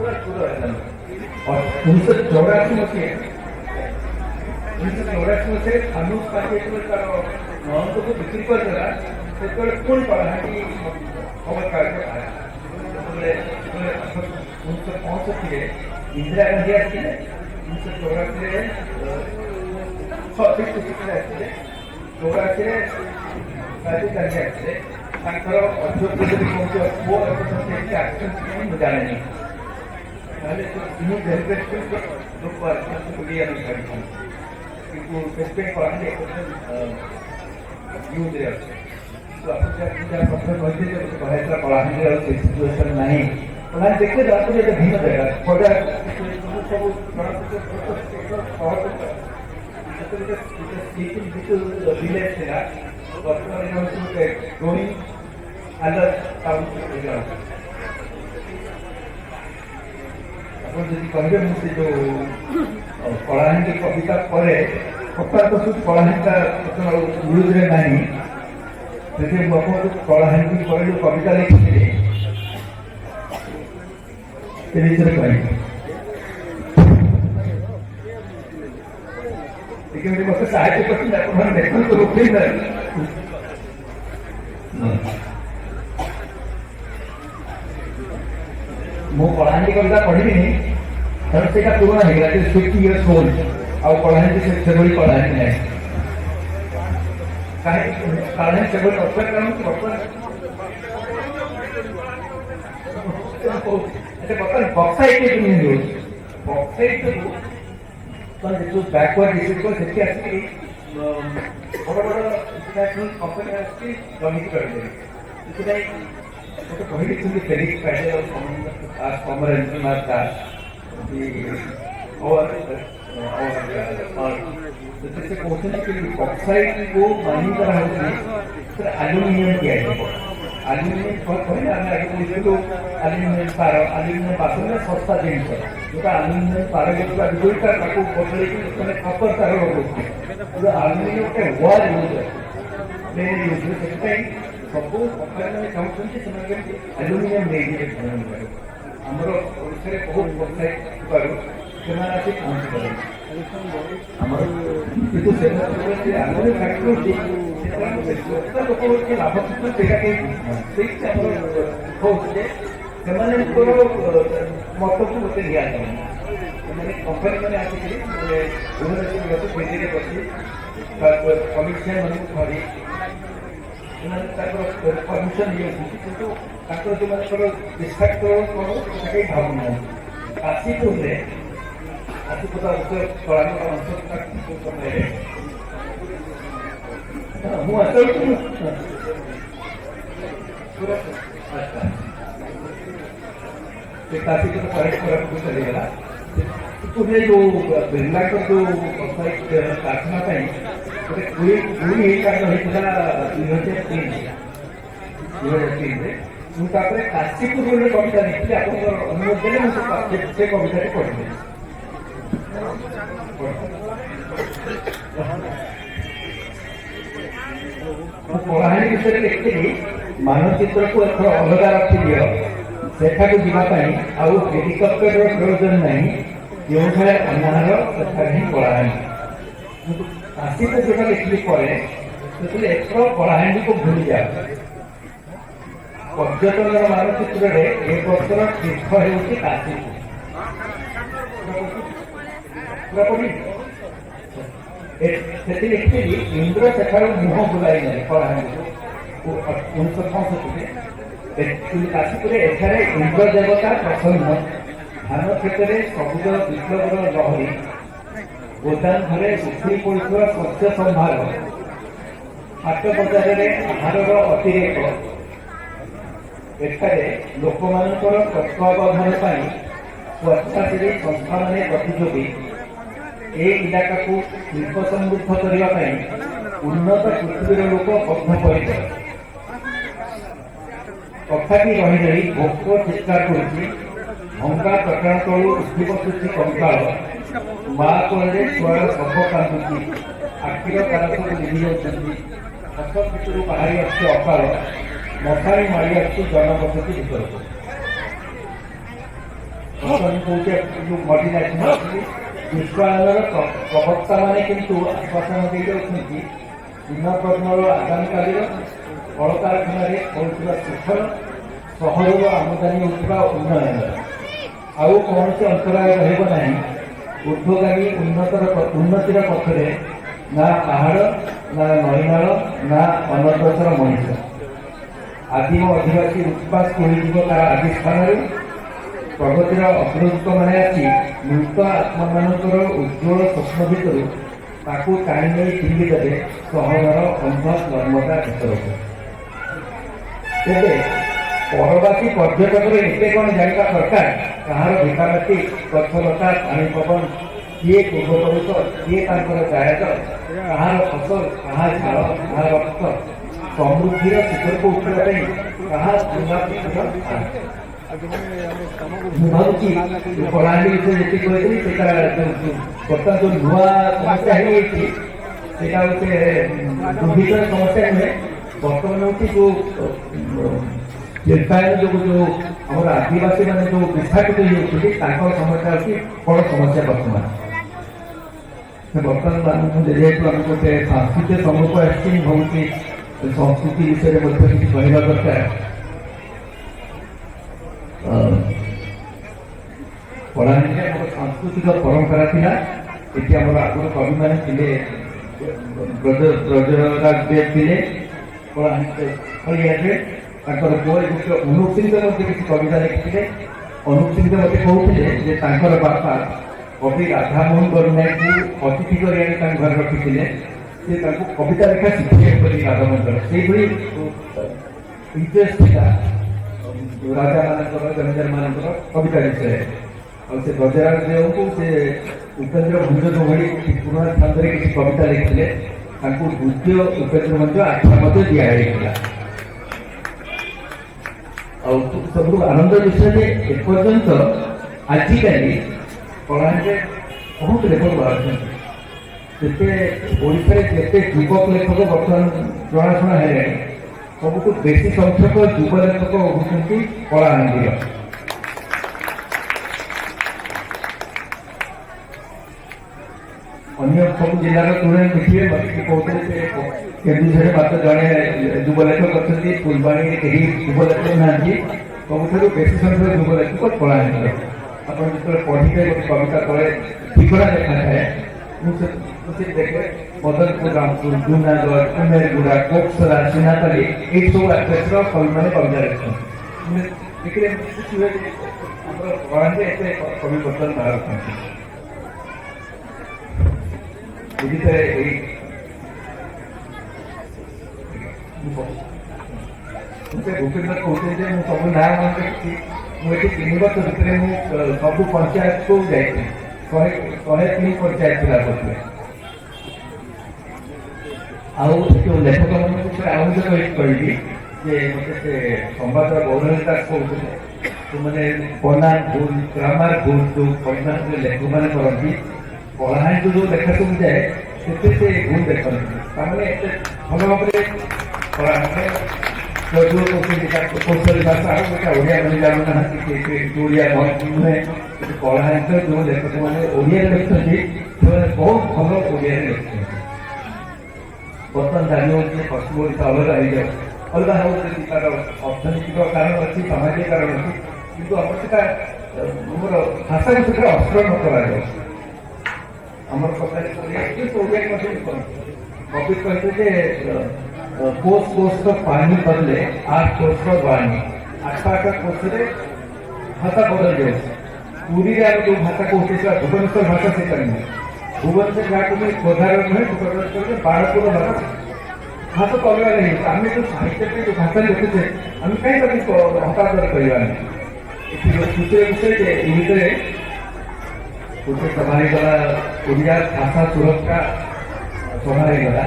1984 ମସିହାରେ ଖାନୁସ ପାର୍ଟି ତାର ମହନ୍ତକୁ ବିକ୍ରି କରିଦେଲା ସେତେବେଳେ ପୁଣି କଳାହାଣ୍ଡି ଖବର କାଗଜ ଆସେ 1965ରେ ଇନ୍ଦିରା ଗାନ୍ଧୀ ଆସିଥିଲେ 1984ରେ ଆସିଥିଲେ 84ରେ ରାଜୀବ ଗାନ୍ଧୀ ଆସିଥିଲେ ତାଙ୍କର ଅଧ୍ୟକ୍ଷ ଯଦି କୌଣସି ପୁଅ ଆକ୍ସନ୍ ମୁଁ ଜାଣିନି ତାହେଲେ ଇନି ଡେଲିଗେସନ୍ ଲୋକ ଆସନ୍ତି ବୋଲି ଆମେ ଜାଣିଥାଉ କିନ୍ତୁ ସେଥିପାଇଁ କଳାହାଣ୍ଡି ନ୍ୟୁଜ୍ରେ ଅଛି ତ ଆପଣ ଯାହା କଥା କହିଥିଲେ କହିଥିଲା କଳାହାଣ୍ଡିରେ ଆଉ ସେ ସିଚୁଏସନ୍ ନାହିଁ କଳାହାଣ୍ଡି ଦେଖିଲେ ଜଣାପଡ଼ିବ ଯେ ଭିନ୍ନ ଜାଗା ଖୋର୍ଦ୍ଧା ସବୁ ଭିଲେଜ ଥିଲା ବର୍ତ୍ତମାନ ହେଉଛି ଗୋଟେ ଗ୍ରୋଇଂ ଆଣ୍ଡର ଟାଉନ୍ ଆପଣ ଯଦି କହିବେ ମୁଁ ସେ ଯୋଉ କଳାହାଣ୍ଡି କବିତା ପରେ ହଠାତ୍ କଳାହାଣ୍ଡିଟା ନ୍ୟୁଜ୍ରେ ନାହିଁ ସେଥିରେ ମୁଁ ଆପଣଙ୍କୁ କଳାହାଣ୍ଡି ପରେ ଯୋଉ କବିତା ଲେଖିଥିଲି ସେ ବିଷୟରେ କହିବି ଟିକେ ମୋତେ ସାହାଯ୍ୟ କରୁଛନ୍ତି ଆପଣମାନେ ଦେଖନ୍ତୁ ରୋକେଇ ମୁଁ କଳାହାଣ୍ଡି କବିତା ପଢ଼ିବିନି କାରଣ ସେଇଟା ପୁରୁଣା ହେଇଗଲା ଯେ 50 years old ଆଉ କଳାହାଣ୍ଡି ସେଭଳି କଳାହାଣ୍ଡି ନାହିଁ କାହିଁକି କଳାହାଣ୍ଡି ସେଭଳି ନଥିଲା କାରଣ ବର୍ତ୍ତମାନ ବକ୍ସାଇଟ୍ ନ୍ୟୁଜ୍ ବକ୍ସାଇଟ୍ରୁ ଯୋଉ ବ୍ୟାକୱାର୍ଡ ଡିଷ୍ଟ୍ରିକ୍ଟ ସେଠି ଆସିକି ବଡ଼ ବଡ଼ ଇଣ୍ଟରନ୍ୟାସନାଲ କମ୍ପାନୀ ଆସିକି ରହିକି ରହିଲେ ସେଥିପାଇଁ ଗୋଟେ କହିଦେଇଛନ୍ତି ଫେରିକ୍ ଫ୍ରାଇଡେ ଆଉ ସମରେନ୍ଦ୍ରନାଥ ଦାସ ସେଥିରେ ସେ କହୁଛନ୍ତି କି ବକ୍ସାଇଟ୍କୁ ମାନି କରାହେଉଛି ସେଥିରେ ଆଲୁମିନିୟମ ଦିଆଯିବ ଆଲୁମିନିୟମ କହିଲେ ଆମେ ଆଗେ ବୁଝିଲୁ ଆଲୁମିନିୟମ ତାର ଆଲୁମିନିୟମ ବାସନରେ ଶସ୍ତା ଜିନିଷ ଯୋଉଟା ଆଲୁମିନିୟମ ତାର ଯୋଉଟା ବିଜୁଳିଟା ତାକୁ ବଦଳେଇକି ମାନେ କପର ତାର ଲଗାଉଥିଲେ ଆଲୁମିନିୟମ ଗୋଟେ ୱାର୍ ୟୁଜ୍ ପ୍ଲେନ୍ ୟୁଜ୍ ସେଥିପାଇଁ ସବୁ କମ୍ପାନୀମାନେ ଚାହୁଁଛନ୍ତି ସେମାନେ କେମିତି ଆଲୁମିନିୟମ ନେଇଯିବେ ଆମର ଓଡ଼ିଶାରେ ବହୁତ ବକ୍ସାଇଟ୍ ଥିବାରୁ ସେମାନେ ଆସି ପହଞ୍ଚିପାରିବେ ଆମର କିନ୍ତୁ ସେମାନେ ଆମର ଫ୍ୟାକ୍ଟ୍ରି ଲୋକ ଲାଭ ସେଇଟା କେହି ସେଇଠି ଆମର ହଉଛି ଯେ ସେମାନଙ୍କର ମତକୁ ମୋତେ ଦିଆଯାଉନି मैंने कंपनी मैंने आसिक भुवनेश्वर बिल्डिंग बसी कमिशन मैं धरी परमिशन दिखती कि जो मानकर विषाक्त कहीं भावना काशीपुर आसिपुर कलाकार अंश समय काशीपुर परेड चलीगला जो बिरला जो कारखाना गोटे गुड़ी कांड होता 2003 मुझे काशीपुर गोटे कविता लिखी आप अनुरोध देने से कविता पढ़ी कलाहांडी विषय लिखी मानचित्र को एथर अलग रखी दियो सेठा जावाई आउ हेलिकप्टर प्रयोजन नहीं जो अन्हार सेठा ही कलाहांडी काशीपुर जो लिखली पर एथर कलाहांडी को भूली जाओ पर्यटन मानचित्र में एक वर्षर तीर्थ होती काशीपुर से लिखी इंद्र सेठार मुह बुलाई जाए कलाहांडी 1965 काशीपुर एठारे इंद्र देवता प्रसन्न धान क्षेत्र में सबुज विप्लवर लहरी गोदान घरे उखड़ी पड़ुवा शस्य संभार हाट बजार में आहार अतिरेक एठारे लोक मानकर तत्वावधान स्वच्छासेवी संस्था मान प्रतियोगी ए इलाका को शिल्प समृद्ध करने उन्नत पृथ्वीर लोक बद्धपरिकर तथापि रही भोक चित्कार करंगा प्रकरण तलू उठी बसुची कंकाल माँ कोले छुआर शब कांदुची आखिर तार सब लिभि जाती हस भितर बाहरी आसছে अकाल मशाणी मारी आसছে जनबसती भर कौचे जो मटी विश्वानंदर प्रवक्ता मैंने किंतु आश्वासन दे दिन प्रजन्मर आगामी काल कल कारखाना होता शिक्षण सहर आमदानी होता उन्नयन आउ कौन से अंतराय रहा ऊर्ध्वगामी उन्नतिर पथरे ना पहाड़ ना नईनाल ना अनग्रसर मनीष आदिम आदिवासी उत्पास हो तार आदि स्थान प्रगतिर अग्रदूत मैंने आसी मृत आत्मा मानकर उज्ज्वल स्वप्न भितर ताकू टाणी नहीं फिंगी देवे सहरर अंध नर्मदा भितर तेरे परवासी पर्यटक एते कौन जाना दरकार कहार भिटामाटी गछलता पानी पवन किए पूर्वपुरुष किए जायज कहार फसल कहा झाड़ कहा रक्त समृद्धि शिखर को उठाई कहा भावी कलाहांडी विषय जी कहती बर्तमान जो नुआ समस्या होता गोटे दुर्भिक्षर समस्या नुहे बर्तमान हूँ जो शिल्पायन जो आम आदिवासी मैंने जो विस्थापित होती समस्या हूँ बड़ समस्या बर्तमान बर्तमान जेहेतु आम गोटे सांस्कृतिक समूह आसी भावी संस्कृति विषय में किसी कहवा दरकार कलाहांडी सांस्कृतिक परंपरा थी ये आगुरी कवि मैंने ब्रजराज देव थे कलाहांडी अनुप सिंह किसी कविता लिखी अनुप सिंह मत कहते बापा कवि राधामोहन गणनायक को अतिथि कर घर रखी थे कविता लेखा शिखे राधामोहन से इंटरेस्ट था राजा मान जमीदार मान कविता विषय और से ब्रजराज देव को से उपेन्द्र भुज भली पुराण छंद किसी कविता लिखते द्वितीय उपेन्द्र मंच आख्या दिखाई सब आनंद विषय एपर्यंत आजिकल कलाहांडी बहुत लेखक बाहर जिते युवक लेखक बर्तमान जनाशुना है सबुठ बेसी संख्यक युव लेखक होती कलाहांडी अन्य सब जिलार तुलना देखिए कहते केन्दुझर मात्र जड़े युव लेखक अच्छा फुलबाणी युव लेखक ना सबुठ बेसी संख्यक युव लेखक कलाहांडी ଆପଣ ଯେତେବେଳେ ପଢ଼ିବେ ଗୋଟେ କବିତା ତଳେ ଠିକଣା ଲେଖାଥାଏ ମୁଁ ଦେଖେ ମଦନପୁର ରାମପୁର ଜୁନାଗଡ଼ କୁମେରଗୁଡ଼ା କୋକସରା ସିନାପାଲି ଏଇସବୁ ଆଡ୍ରେସର କବିମାନେ କବିତା ଲେଖିଛନ୍ତି। ଦେଖିଲେ ଖୁସି ହୁଏ ଯେ ଆମର କଳାହାଣ୍ଡି ଏତେ କବି ବର୍ତ୍ତମାନ ବାହାରୁଛନ୍ତି। ଏ ଭିତରେ ଏଇ ଭୂପେନ୍ଦ୍ର କହୁଥିଲି ଯେ ମୁଁ ସବୁ ନାଁ ମନେ ରଖିଛି। ମୁଁ ଏଠି 3 ବର୍ଷ ଭିତରେ ମୁଁ ସବୁ ପଞ୍ଚାୟତକୁ ଯାଇଛି। 103 ପଞ୍ଚାୟତ ଥିଲା ବୋଧେ। ଆଉ ଯୋଉ ଲେଖକମାନଙ୍କ ବିଷୟରେ ଆଉ ଗୋଟେ କହିବି ଯେ ମୋତେ ସେ ସମ୍ବାଦର ଗୌରବିତା କହୁଥିଲେ ମାନେ ବନାନ ଭୁଲ ଗ୍ରାମାର ଭୁଲ ଯୋଉ କବିମାନେ ଲେଖକମାନେ କରନ୍ତି କଳାହାଣ୍ଡିରୁ ଯୋଉ ଲେଖା ସବୁ ଯାଏ ସେତେ ସେ ଭୁଲ ଦେଖନ୍ତି। ତାମାନେ ଏତେ ଭଲ ଭାବରେ କଳାହାଣ୍ଡିରେ ଯୋଉ କହୁଛନ୍ତି କୌଶଳୀ ଭାଷା ଆଉ ଗୋଟେ ଓଡ଼ିଆ ମାନେ ଜାଣୁନାହାନ୍ତି ଓଡ଼ିଆ ନୁହେଁ। କଳାହାଣ୍ଡିର ଯୋଉ ଲେଖକମାନେ ଓଡ଼ିଆରେ ଲେଖୁଛନ୍ତି ସେମାନେ ବହୁତ ଭଲ ଓଡ଼ିଆରେ ଲେଖୁଛନ୍ତି। ବର୍ତ୍ତମାନ ଜାଣି ହେଉଛି ଯେ ପଶ୍ଚିମ ଓଡ଼ିଶା ଅଲଗା ହେଇଯାଉ ଅଲଗା ହେଉଛି ତାର ଅର୍ଥନୈତିକ କାରଣ ଅଛି ସାମାଜିକ କାରଣ ଅଛି କିନ୍ତୁ ଆମର ସେଟା ଆମର ଭାଷାକୁ ସେଥିରେ ଅସ୍ତ୍ର ନ କରାଯାଉ। ଆମର ସରକାରୀ ଓଡ଼ିଆ ମଧ୍ୟ କବି କହିଲେ ଯେ कोस कोस का पानी बदले 8 कोस का वाणी 8 कोसरे भाषा बदल जाए। पूरी जो भाषा कहते भुवनेश्वर भाषा से करेंगे भुवनेश्वर जहाँ तुम्हें खोधार नुहे भुवनेश्वर बारहपुर भाषा भाषा तो अलग नहीं। आम जो साहित्य जो भाषा लिखुचे आम कहीं हतादर करवा खुशी विषय भितर गोटे सभाई गला ओडिया भाषा सुरक्षा सभाई गला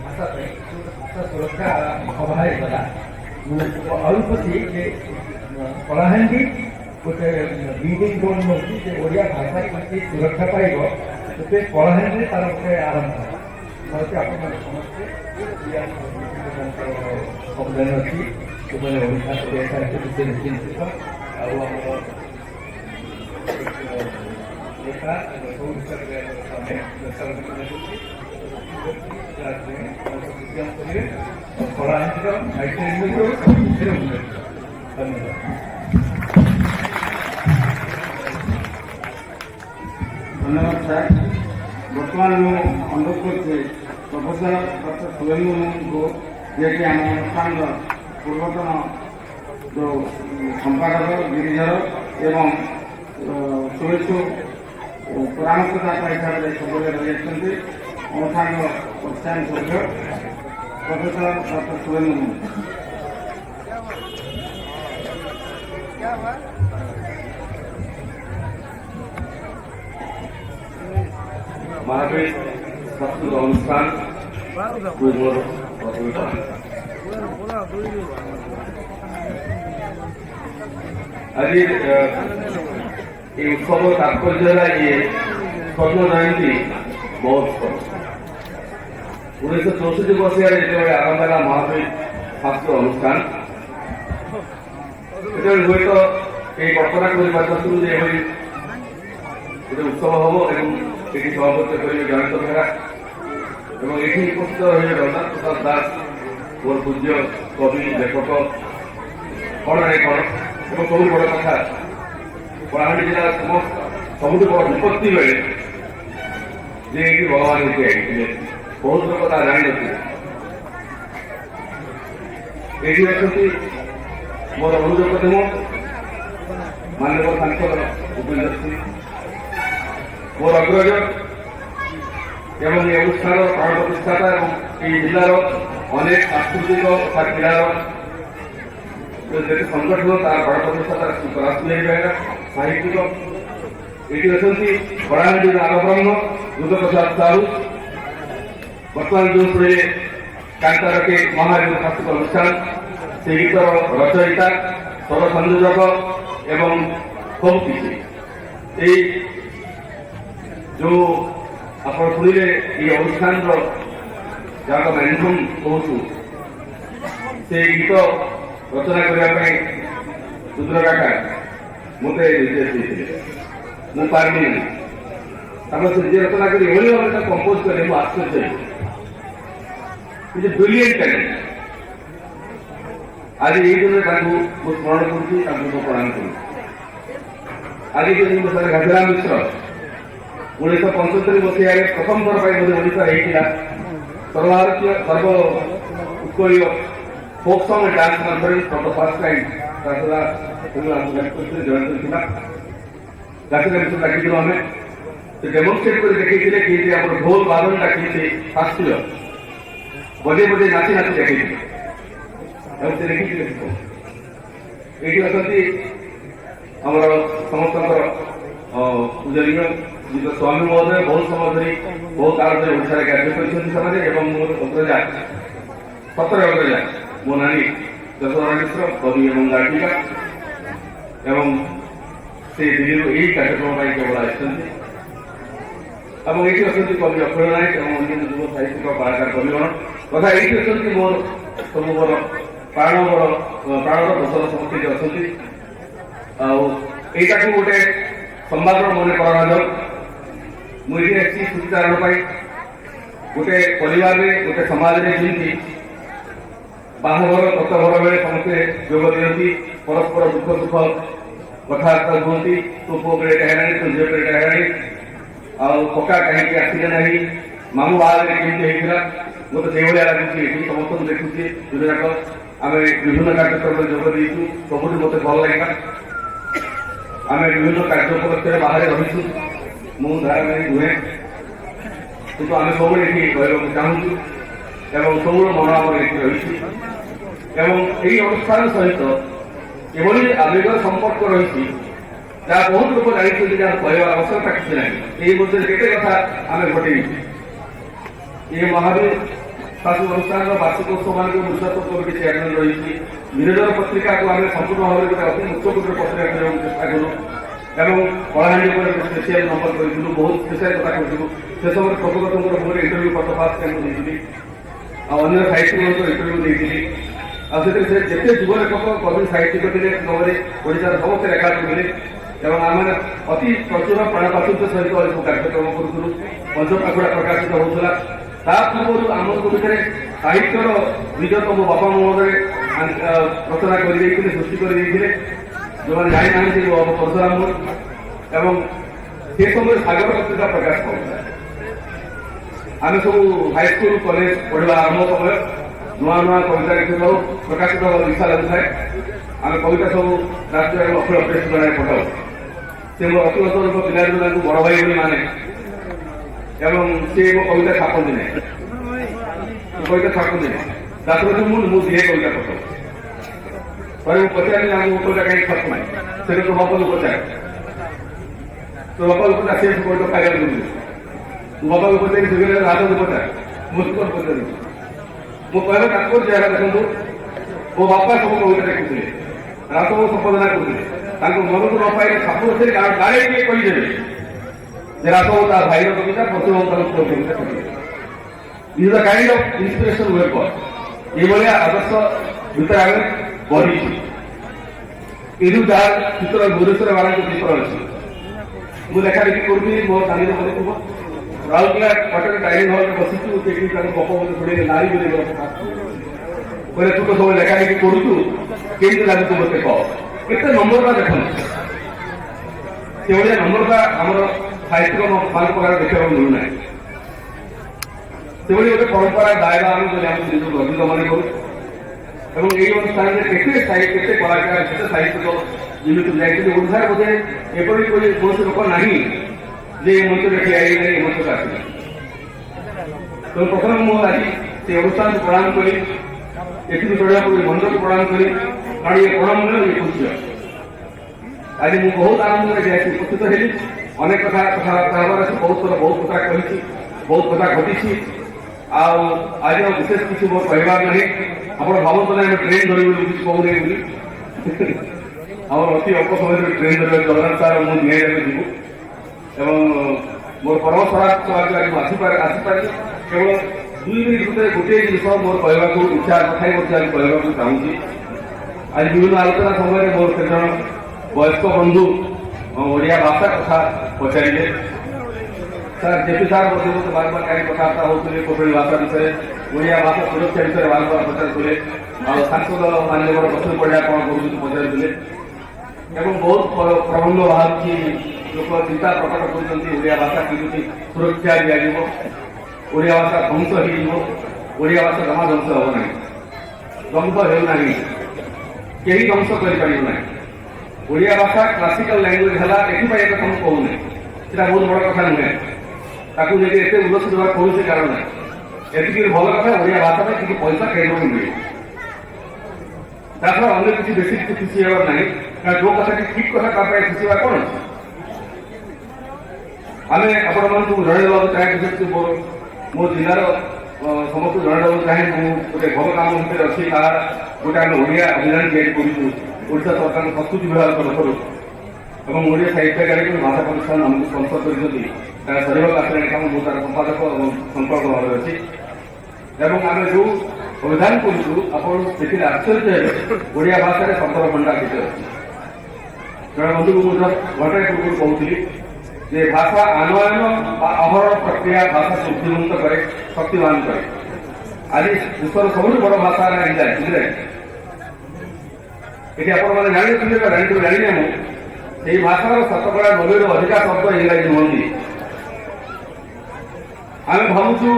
भाषा सुरक्षा सभाई गला अल्पति कलाहांडी गोटे लीडिंग रोल नौकरी ओडिया भाषा केमती सुरक्षा पाइब से कलाहांडी तार गोटे आरंभ समस्ते अवदान अच्छी ओडिशा ओडिया साहित्य विषय चिंतित कलाहांडी साहित्य धन्यवाद। धन्यवाद सर। बर्तमान मुझे अनुरोध कर प्रोफेसर डॉक्टर सुरेंद्र को जी आम अनुष्ठान पूर्वतन जो संपादक गिरिधर एवं शुभेच्छु परामर्शदाता हिसाब से सब रही अनुष्ठान प्रतिष्ठान सभ्य प्रोफेसर डॉक्टर सुरेंद्र महावीर संस्कृत अनुष्ठान आज उत्सव तात्पर्य ये स्वर्ण जयंती महोत्सव 1964 मसीह जो आरंभ है महावीर शास्त्र अनुष्ठान हुए तो ये कल्पना कर गोटे उत्सव हम ये सभापति करेंगे जयंत बेहरा और ये उपस्थित रही रघुनाथ प्रसाद दास मोर पूज्य कवि लेखक कौन ना कौन और सब बड़ कथा कलाहांडी जिला सबुठ बड़ विपत्ति बेले जे भगवान होते आई बहुत लोग जानी ये अच्छा मोर अनुरोध देव माननीय सांसद भूपेन्द्र सिंह मोर अग्रज एवं ये अनुष्ठान प्राण प्रतिष्ठाता और जिलार अनेक सांस्कृतिक तथा क्रीड़ार जो संगठन तार प्राण प्रतिष्ठाता राष्ट्रीय बेहरा साहित्यिक ये अच्छा कलाहांडी नागब्रह्म दुर्ग प्रसाद साहू बर्तमान जो शुणे कांतार के महावीर सांस्कृतिक अनुष्ठान से गीतर रचयिता स्वर संयोजक एवं सब किसी जो आप शुणिले ये अनुष्ठान जहाँ मैनसम कहूँ से गीत रचना करने रुद्र काका मत निर्देश देते मुझे ତାପରେ ସେ ନିଜେ ରଚନା କରି ଏଭଳି ଭାବରେ ତାକୁ କମ୍ପୋଜ କଲେ ମୁଁ ଆଶ୍ଚର୍ଯ୍ୟ ହେଲି। Brilliant talent. ଆଜି ଏଇ ଦିନରେ ତାଙ୍କୁ ମୁଁ ସ୍ମରଣ କରୁଛି, ତାଙ୍କୁ ମୁଁ ପ୍ରଣାମ କରୁଛି। ଆଜି ଯେଉଁ ଘାସିରାମ ମିଶ୍ର 1975 ମସିହାରେ ପ୍ରଥମ ଥର ପାଇଁ ମଧ୍ୟ ଓଡ଼ିଶା ହେଇଥିଲା ସର୍ବଭାରତୀୟ ସର୍ବ ଉତ୍କଳୀୟ ଫୋକ୍ ସଙ୍ଗ ଡ୍ୟାନ୍ସ କନଫରେନ୍ସ ଫର ଦ ଫାର୍ଷ୍ଟ ଟାଇମ୍ ତାହା ଜଏନ୍ କରିଥିଲା। ଘାସିରାମ ମିଶ୍ର ଡାକିଥିଲୁ ଆମେ, ସେ ଡେମନଷ୍ଟ୍ରେଟ୍ କରି ଦେଖେଇଥିଲେ କେମିତି ଆମର ଢୋଲ ବାଦନଟା କେମିତି ଶାସ୍ତ୍ରୀୟ ବଜେଇ ବଜେଇ ନାଚି ନାଚି ଦେଖେଇଥିଲେ ଏବଂ ସେ ଦେଖିଥିଲେ। ଏଇଠି ଅଛନ୍ତି ଆମର ସମସ୍ତଙ୍କର ପୂଜନୀୟ ସ୍ୱାମୀ ମହୋଦୟ, ବହୁତ ସମୟ ଧରି ବହୁତ କାଳ ଧରି ଓଡ଼ିଶାରେ କାର୍ଯ୍ୟ କରିଛନ୍ତି ସେମାନେ ଏବଂ ମୋର ଅଗ୍ରଜା ସତରେ ଅଗ୍ରଜା ମୋ ନାନୀ ଯଶୋଧରା ମିଶ୍ର କବି ଏବଂ ଗାଳ୍ପିକା ଏବଂ ସେ ଦିଲ୍ଲୀରୁ ଏହି କାର୍ଯ୍ୟକ୍ରମ ପାଇଁ କେବଳ ଆସିଛନ୍ତି। ଏବଂ ଏଇଠି ଅଛନ୍ତି କବି ଅକ୍ଷୟ ନାୟକ ଏବଂ ଅନ୍ୟାନ୍ୟ ଯୁବ ସାହିତ୍ୟିକ କଳାକାର କବିଗଣ ତଥା ଏଇଠି ଅଛନ୍ତି ମୋର ସବୁ ମୋର ପ୍ରାଣର ଦୋଷର ସମସ୍ତେ ଅଛନ୍ତି। ଆଉ ଏଇଟାକୁ ଗୋଟେ ସମ୍ବାଦର ମନେ କରାଯାଉ। ମୁଁ ଏଠି ଆସିଛି ସୂଚାରଣ ପାଇଁ। ଗୋଟେ ପରିବାରରେ ଗୋଟେ ସମାଜରେ ଯେମିତି ବାହାଘର ବ୍ରତଘର ବେଳେ ସମସ୍ତେ ଯୋଗ ଦିଅନ୍ତି, ପରସ୍ପର ଦୁଃଖ ସୁଖ କଥାବାର୍ତ୍ତା ହୁଅନ୍ତି, ତୋ ପୁଅ ବେଳେ ଏଇଟା ହେଲାଣି, ତୋ ଝିଅ ବେଳେ ଏଇଟା ହେଲାଣି, ଆଉ କକା କାହିଁକି ଆସିଲେ ନାହିଁ, ମାମୁଁ ବାହାଘରେ କେମିତି ହେଇଥିଲା, ମୋତେ ସେଇଭଳିଆ ଲାଗୁଛି। ଏଠି ସମସ୍ତଙ୍କୁ ଦେଖୁଛି ଦୁଇଯାକ ଆମେ ବିଭିନ୍ନ କାର୍ଯ୍ୟକ୍ରମରେ ଯୋଗ ଦେଇଛୁ। ସବୁଠୁ ମୋତେ ଭଲ ଲାଗିଲା ଆମେ ବିଭିନ୍ନ କାର୍ଯ୍ୟ ଉପଲକ୍ଷରେ ବାହାରେ ରହିଛୁ। ମୁଁ ଧାରାବାହିକ ନୁହେଁ, କିନ୍ତୁ ଆମେ ସବୁବେଳେ ଏଠି ରହିବାକୁ ଚାହୁଁଛୁ ଏବଂ ସବୁବେଳେ ମନ ଆମର ଏଠି ରହିଛି। ଏବଂ ଏହି ଅନୁଷ୍ଠାନ ସହିତ ଏଭଳି ଆବେଗର ସମ୍ପର୍କ ରହିଛି ଯାହା ବହୁତ ଲୋକ ଜାଣିଛନ୍ତି, ଯାହା କହିବାର ଆବଶ୍ୟକତା କିଛି ନାହିଁ। ଏହି ମଧ୍ୟରେ କେତେ କଥା ଆମେ ଘଟେଇଛୁ। ଏ ମହାବୀର ଶାଶୁ ଅନୁଷ୍ଠାନର ବାର୍ଷିକ ଉତ୍ସବମାନଙ୍କୁ ନିର୍ଯାତନ କମିଟି ଚେୟାରମ୍ୟାନ୍ ରହିଛି। ନିରଜର ପତ୍ରିକାକୁ ଆମେ ସମ୍ପୂର୍ଣ୍ଣ ଭାବରେ ଗୋଟେ ଅତି ଉଚ୍ଚକୋଟୀର ପତ୍ରିକା କରିବାକୁ ଚେଷ୍ଟା କଲୁ ଏବଂ କଳାହାଣ୍ଡି ଉପରେ ଗୋଟେ ସ୍ପେସିଆଲ ନମ୍ବର କରିଥିଲୁ, ବହୁତ ସ୍ପେସିଆଲ କଥା କହିଥିଲୁ। ସେ ସମୟରେ ପ୍ରଭୁଦତ୍ତଙ୍କର ମୋର ଇଣ୍ଟରଭ୍ୟୁ ଫଟୋ ଫାଷ୍ଟ ଟାଇମ୍ ଦେଇଥିଲି ଆଉ ଅନ୍ୟ ସାହିତ୍ୟିକଙ୍କ ଇଣ୍ଟରଭ୍ୟୁ ଦେଇଥିଲି। ଆଉ ସେଥିରେ ସେ ଯେତେ ଯୁବ ଲେଖକ କବି ସାହିତ୍ୟିକ ଥିଲେ ସମୟରେ ଓଡ଼ିଶାର ସମସ୍ତେ ଲେଖା କରୁଥିଲେ ଏବଂ ଆମେ ଅତି ପ୍ରଚୁର ପ୍ରାଣପାତୁର୍ଯ୍ୟ ସହିତ ଏସବୁ କାର୍ଯ୍ୟକ୍ରମ କରୁଥିଲୁ। ପଞ୍ଚପାଖୁଡ଼ା ପ୍ରକାଶିତ ହେଉଥିଲା। ତା ପୂର୍ବରୁ ଆମଙ୍କ ଭିତରେ ସାହିତ୍ୟର ବୀଜ ତ ମୋ ବାପା ମହୋଦୟ ରଚନା କରିଦେଇଥିଲେ, ସୃଷ୍ଟି କରିଦେଇଥିଲେ, ଯେଉଁମାନେ ଜାଣିନାହାନ୍ତି ପରଶୁରାମ ମୋହନ। ଏବଂ ସେ ସମୟରେ ସାଗର ପତ୍ରିକା ପ୍ରକାଶ କରୁଥିଲା। ଆମେ ସବୁ ହାଇସ୍କୁଲ କଲେଜ ପଢ଼ିବା ଆରମ୍ଭ ସମୟ ନୂଆ ନୂଆ କବିତା ଲେଖିଥାଉ, ପ୍ରକାଶିତ ହେବାକୁ ଇଚ୍ଛା ଲାଗୁଥାଏ। ଆମେ କବିତା ସବୁ ରାଷ୍ଟ୍ରୀୟ ଏବଂ ଅଖିଳ ପ୍ରେସ ଜଣାଇ ପଠାଉ। ସେ ମୋ ଅତିବର୍ତ୍ତଙ୍କ ପିଲାଦିନ ତାଙ୍କୁ ବଡ଼ ଭାଇ ବୋଲି ମାନେ ଏବଂ ସେ ମୋ କବିତା ଛାପନ୍ତି ନାହିଁ, କବିତା ଛାପନ୍ତି ନାହିଁ। ତାପରେ ମୁଁ ଦିଏ କବିତା ପଠାଉ। ପରେ ମୁଁ ପଚାରିଲି ନା ମୋ କବିତା କାହିଁକି ଛାପୁ ନାହିଁ, ସେଟା ତ ବାପାକୁ ପଚାରେ, ତ ବାପାକୁ ପଚାର ସେ କବିତା ଖାଇବାକୁ ଦେଉଛି। ମୁଁ ବାପାକୁ ପଚାରି ସୁବିଧା ରାଜକୁ ପଚାର, ମୁଁ ସୁନ୍ଦର ପଚାରିବି। ମୁଁ କହିବା ତାତ୍ପର୍ଯ୍ୟ ହେଲା, ଦେଖନ୍ତୁ ମୋ ବାପା ସବୁ କବିତା ଲେଖୁଥିଲେ, ରାଜକୁ ସମ୍ପାଦନା କରୁଥିଲେ, ତାଙ୍କ ମନକୁ ନ ପାଇଲେ ଛାପୁ ଅଛି ଗାଳି କିଏ କହିଦେବେ ଯେ ରାଜ ତା ଭାଇର କବିତା, ପଶୁ ତାର ପୁଅ କବିତା କହିଲେ। Is the kind of inspiration ୱେପର। ଏଇଭଳିଆ ଆଦର୍ଶ ଭିତରେ ଆମେ ବଢିଛୁ। ଏଇଠୁ ଯାହା ଚିତ୍ର ଭୁବନେଶ୍ୱର ବାଲାଙ୍କ ଚିତ୍ର ଅଛି। ମୁଁ ଲେଖା ଲେଖି କରୁଥିଲି, ମୋ ସାଙ୍ଗରେ କରୁଥିବ ରାଉରକେଲା ପାଟରେ ଡାଇନିଂ ହଲରେ ବସିଛୁ, ସେଠି ତାଙ୍କ ଗପ ମୋତେ ଶୁଣେଇଲେ ନାରୀ ବୋଲି କହିଲେ ତୁ ତ ସବୁ ଲେଖା ଲେଖି କରୁଛୁ, କେମିତି ଲାଗୁଛୁ ମୋତେ କହ। କେତେ ନମ୍ବରଟା ଦେଖନ୍ତୁ, ସେଭଳିଆ ନମ୍ବରଟା ଆମର ସାହିତ୍ୟିକ ମାନଙ୍କ ପାଖରେ ଦେଖିବାକୁ ମିଳୁନାହିଁ। ସେଭଳି ଗୋଟେ ପରମ୍ପରା ଦାୟରା ଆମେ ବୋଲି ଆମେ ନିଜକୁ ଗର୍ବିତ ମନେ କରୁ ଏବଂ ଏହି ଅନୁଷ୍ଠାନରେ କେତେ କଳାକାର କେତେ ସାହିତ୍ୟିକ ଯେମିତି ଯାଇଛନ୍ତି। ଓଡ଼ିଶାରେ ବୋଧେ ଏପରି କୌଣସି ଲୋକ ନାହିଁ ଯେ ଏ ମଞ୍ଚରେ ଠିଆ ହେଇନାହିଁ, ଏ ମଞ୍ଚକୁ ଆସିଲେ। ତେଣୁ ପ୍ରଥମେ ମୁଁ ଆଜି ସେ ଅନୁଷ୍ଠାନକୁ ପ୍ରଣାମ କରି ଏଠିକୁ ଚଢ଼ିବା ପୂର୍ବେ ମନ୍ଦିରକୁ ପ୍ରଣାମ କରି, କାରଣ ଇଏ ପ୍ରଣାମ ନୁହେଁ, ଇଏ ଖୁସି। ଆଜି ମୁଁ ବହୁତ ଆନନ୍ଦରେ ଯାଇକି ଉପସ୍ଥିତ ହେଲି। ଅନେକ କଥାବାର୍ତ୍ତା ହେବାର ଅଛି, ବହୁତ ଥର ବହୁତ କଥା କହିଛି, ବହୁତ କଥା ଘଟିଛି। ଆଉ ଆଜି ଆଉ ବିଶେଷ କିଛି ମୋର କହିବାର ନାହିଁ। ଆପଣ ଭାବନ୍ତୁ ନା ଆମେ ଟ୍ରେନ୍ ଧରିବୁ ବୋଲି କିଛି କହୁନି ବୋଲି। ଆମର ଅତି ଅଳ୍ପ ସମୟରେ ଟ୍ରେନ୍ ଧରିବା ଜଗନ୍ନାଥ ସାର୍ ମୁଁ ନିଆଯାକୁ ଯିବୁ ଏବଂ ମୋର ପରମ ସଭାକୁ ଆଜି ମୁଁ ଆସିପାରିଲି। କେବଳ 2 ମିନିଟ୍ ଭିତରେ ଗୋଟିଏ ଜିନିଷ ମୋର କହିବାକୁ ଇଚ୍ଛା ନଥାଇ ମଧ୍ୟ ଆଜି କହିବାକୁ ଚାହୁଁଛି। ଆଜି ବିଭିନ୍ନ ଆଲୋଚନା ସମୟରେ ମୋର କେତେଜଣ ବୟସ୍କ ବନ୍ଧୁ ଓଡ଼ିଆ ଭାଷା କଥା ପଚାରିଲେ ସାର୍ ଜେପି ସାର୍ ମଧ୍ୟ ମୋତେ ବାରମ୍ବାର କାହିଁ କଥାବାର୍ତ୍ତା ହେଉଥିଲେ କୋଭିଡ ଭାଷା ବିଷୟରେ, ଓଡ଼ିଆ ଭାଷା ସୁରକ୍ଷା ବିଷୟରେ ବାରମ୍ବାର ପଚାରୁଥିଲେ, ଆଉ ସାଂସଦ ମାନ୍ୟବର ବସୁ ପଡ଼ିଆ କ'ଣ କରୁଛନ୍ତି ପଚାରୁଥିଲେ ଏବଂ ବହୁତ ପ୍ରବନ୍ଧ ବାହାରୁଛି, ଲୋକ ଚିନ୍ତା ପ୍ରକଟ କରୁଛନ୍ତି ଓଡ଼ିଆ ଭାଷା କେମିତି ସୁରକ୍ଷା ଦିଆଯିବ, ଓଡ଼ିଆ ଭାଷା ଧ୍ୱଂସ ହେଇଯିବ, ଓଡ଼ିଆ ଭାଷା ଜମା ଧ୍ୱଂସ ହେବ ନାହିଁ, ଧ୍ୱଂସ ହେଉନାହିଁ, କେହି ଧ୍ୱଂସ କରିପାରିବ ନାହିଁ। ଓଡ଼ିଆ ଭାଷା କ୍ଲାସିକାଲ ଲାଙ୍ଗୁଏଜ ହେଲା ଏଥିପାଇଁ ଏ କଥା ମୁଁ କହୁନି, ସେଟା ବହୁତ ବଡ଼ କଥା ନୁହେଁ, ତାକୁ ଯଦି ଏତେ ଉଲ୍ଲସ ଦେବାର କୌଣସି କାରଣ ନାହିଁ। ଏତିକି ଭଲ କଥା ଓଡ଼ିଆ ଭାଷା ପାଇଁ କିଛି ପଇସା କେନ୍ଦ୍ରକୁ ମିଳିବ, ତା ଛଡ଼ା ଅନ୍ୟ କିଛି ବେଶୀ କିଛି ଖୁସି ହେବାର ନାହିଁ, କାରଣ ଯୋଉ କଥାଟି ଠିକ କଥା ତା ପାଇଁ ଖୁସି ହେବା କ'ଣ ଅଛି। ଆମେ ଆପଣମାନଙ୍କୁ ଜଣାଇଦେବାକୁ ଚାହେଁ, ମୋ ଜିଲ୍ଲାର ସମସ୍ତଙ୍କୁ ଜଣାଇଦେବାକୁ ଚାହେଁ, ମୁଁ ଗୋଟେ ଭଲ କାମ ଭିତରେ ଅଛି, ତାହା ଗୋଟେ ଆମେ ଓଡ଼ିଆ ଅଭିଯାନ ତିଆରି କରୁଛୁ ଓଡ଼ିଶା ସରକାରଙ୍କ ସଂସ୍କୃତି ବିଭାଗ ତରଫରୁ ଏବଂ ଓଡ଼ିଆ ସାହିତ୍ୟ ଏକାଡେମୀ ଭାଷା ପ୍ରତିଷ୍ଠାନ ଆମକୁ ସ୍ପନ୍ସର କରିଛନ୍ତି। ତାର ସରିବାକୁ ଆସିଲାଣି କାମ, ମୁଁ ତାର ସମ୍ପାଦକ ଏବଂ ସମ୍ପର୍କ ଭାବରେ ଅଛି ଏବଂ ଆମେ ଯେଉଁ ଅଭିଯାନ କରୁଛୁ ଆପଣ ସେଥିରେ ଆଶ୍ଚର୍ଯ୍ୟ ହେବେ, ଓଡ଼ିଆ ଭାଷାରେ 17 ଘଣ୍ଟା କେତେ ଅଛି। ଜଣେ ବନ୍ଧୁକୁ ମୁଁ ଘଣ୍ଟାଏ ପୂର୍ବରୁ କହୁଥିଲି ଯେ ଭାଷା ଆନୟନ ବା ଆହରଣ ପ୍ରକ୍ରିୟା ଭାଷା ଶୁଦ୍ଧିମନ୍ତ କରେ, ଶକ୍ତିମାନ କରେ। ଆଜି ବିଶ୍ୱର ସବୁଠୁ ବଡ଼ ଭାଷା ହେଲା ଇଂରାଜୀ, ବୁଝିଲେ? ଏଠି ଆପଣମାନେ ଜାଣିଥିଲେ ବା ଜାଣିନେ ମୁଁ ସେଇ ଭାଷାର 90%ରୁ ଅଧିକା ଶବ୍ଦ ଇଂରାଜୀ ନୁହନ୍ତି। ଆମେ ଭାବୁଛୁ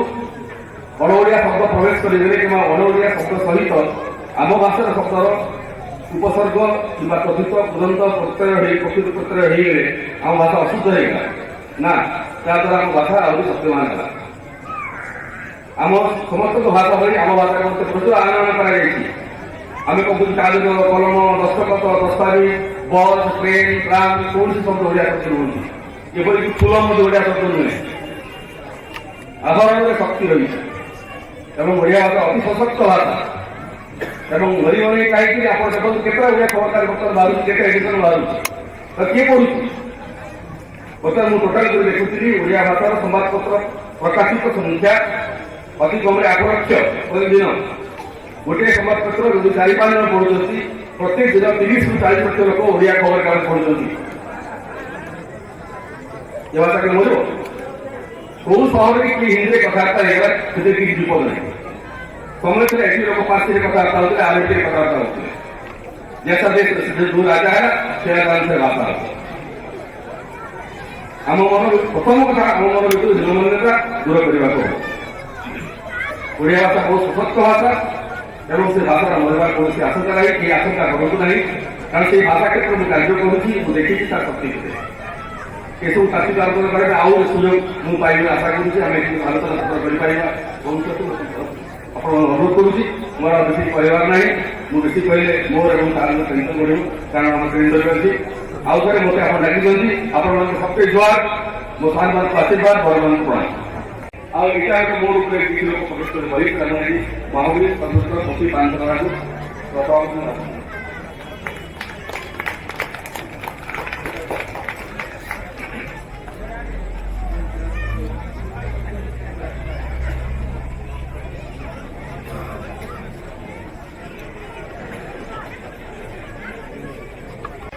ଅଣ ଓଡ଼ିଆ ଶବ୍ଦ ପ୍ରବେଶ କରିଦେଲେ କିମ୍ବା ଅଣ ଓଡ଼ିଆ ଶବ୍ଦ ସହିତ ଆମ ଭାଷାର ଶବ୍ଦର ଉପସର୍ଗ କିମ୍ବା କଥିତ ତୁରନ୍ତ ପ୍ରତ୍ୟୟ ପ୍ରକୃତ ପ୍ରତ୍ୟୟ ହେଇଗଲେ ଆମ ଭାଷା ଅଶୁଦ୍ଧ ହେଇଗଲା ନା, ତାଦ୍ୱାରା ଆମ ଭାଷା ଆହୁରି ଶକ୍ତିମାନ ହେଲା। ଆମ ସମସ୍ତଙ୍କ ଭାଷା ଭଳି ଆମ ଭାଷାରେ ମଧ୍ୟ ପ୍ରଚୁର ଆନୟନ କରାଯାଇଛି। ଆମେ କହୁଛୁ କାଗଜ, କଲମ, ଦସ୍ତଖତ, ଦସ୍ତାବିଜ, ବସ୍, ଟ୍ରେନ୍, ଟ୍ରାମ୍, କୌଣସି ଶବ୍ଦ ଓଡ଼ିଆ ଶବ୍ଦ ନୁହନ୍ତି, ଏପରିକି ଫୁଲ ମଧ୍ୟ ଓଡ଼ିଆ ଶବ୍ଦ ନୁହେଁ। ଆହରଣରେ ଶକ୍ତି ରହିଛି ଏବଂ ଓଡ଼ିଆ ଭାଷା ଅତି ସଶକ୍ତ ଭାଷା ଏବଂ ଧରିବନି କାହିଁକି ଆପଣ ଦେଖନ୍ତୁ କେତେ ଓଡ଼ିଆ ଖବରକାଗଜ ପତ୍ର ବାହାରୁଛି, କେତେ ଏଡିସନ ବାହାରୁଛି, ତ କିଏ ପଢୁଛି? ବର୍ତ୍ତମାନ ମୁଁ ଟୋଟାଲ କରି ଦେଖୁଥିଲି ଓଡ଼ିଆ ଭାଷାର ସମ୍ବାଦପତ୍ର ପ୍ରକାଶିତ ସଂଖ୍ୟା ଅତି କମରେ 8 ଲକ୍ଷ ପ୍ରତିଦିନ। ଗୋଟିଏ ସମ୍ବାଦପତ୍ର ଯଦି 4-5 ଜଣ ପଢୁଛନ୍ତି, ପ୍ରତ୍ୟେକ ଦିନ 30ରୁ 40 ଲକ୍ଷ ଲୋକ ଓଡ଼ିଆ ଖବରକାଗଜ ପଢୁଛନ୍ତି। ଏ ଭାଷା କେବେ ମରିବ? କୋଉ ସହରରେ କି ହିନ୍ଦୀରେ କଥାବାର୍ତ୍ତା ହେଇଗଲା ସେଥିରେ କିଛି ବିପଦ ନାହିଁ। ସମସ୍ତେ ଏଠି ଲୋକ ପାର୍ସିରେ କଥାବାର୍ତ୍ତା ହେଉଥିଲେ, ଆମେ ଏଠି କଥାବାର୍ତ୍ତା ହେଉଥିଲେ। जैसा देश जो राजा है ସେୟା ସେ ଭାଷା ଅଛି। ଆମ ମନ ପ୍ରଥମ କଥା ଆମ ମନ ଭିତରୁ ହୀନମନ୍ୟତା ଦୂର କରିବାକୁ ହେବ। ଓଡ଼ିଆ ଭାଷା ବହୁତ ସଶକ୍ତ ଭାଷା ଏବଂ ସେ ଭାଷାର ମରିବାର କୌଣସି ଆଶଙ୍କା ନାହିଁ, କି ଆଶଙ୍କା କରନ୍ତୁ ନାହିଁ, କାରଣ ସେଇ ଭାଷା କ୍ଷେତ୍ରରେ ମୁଁ କାର୍ଯ୍ୟ କରୁଛି, ମୁଁ ଦେଖିଛି ତାର ଶକ୍ତି କେତେ। ଏସବୁ ଚାଷୀ ଆଲୋଚନା କରିବା ଆଉ ସୁଯୋଗ ମୁଁ ପାଇବି ଆଶା କରୁଛି, ଆମେ ଏଠି ଆଲୋଚନା କରିପାରିବା। ଭବିଷ୍ୟତ ଆପଣ ଅନୁରୋଧ କରୁଛି, ମୋର ବେଶୀ କହିବାର ନାହିଁ, ମୁଁ ବେଶୀ କହିଲେ ମୋର ଏବଂ ତାର ଟେନସନ ବଢ଼ିବ, କାରଣ ଆମ ଟ୍ରେନ୍ ଧରିପାରୁଛି। ଆଉ ଥରେ ମୋତେ ଆପଣ ଡାକିଛନ୍ତି, ଆପଣମାନଙ୍କ ସତ୍ୟ ଜୁହାର, ମୋ ସାର୍ମାନଙ୍କୁ ଆଶୀର୍ବାଦ, ବଡ଼ମାନଙ୍କୁ ପ୍ରଣାମ। ଆଉ ଏଇଟା ଗୋଟେ ମୋ ଉପରେ କିଛି ଲୋକ ପ୍ରବେଶ କରି ବହି କାରଣ ଏଠି ମହାବୀର ସନ୍ତୁଷ୍ଟ ପଶି 5 ଟଙ୍କାକୁ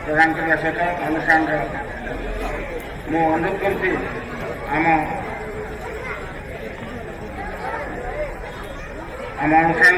प्रदान करने सहित अनुष्ठान मु अनुरोध करुच्ची आम अनुष्ठान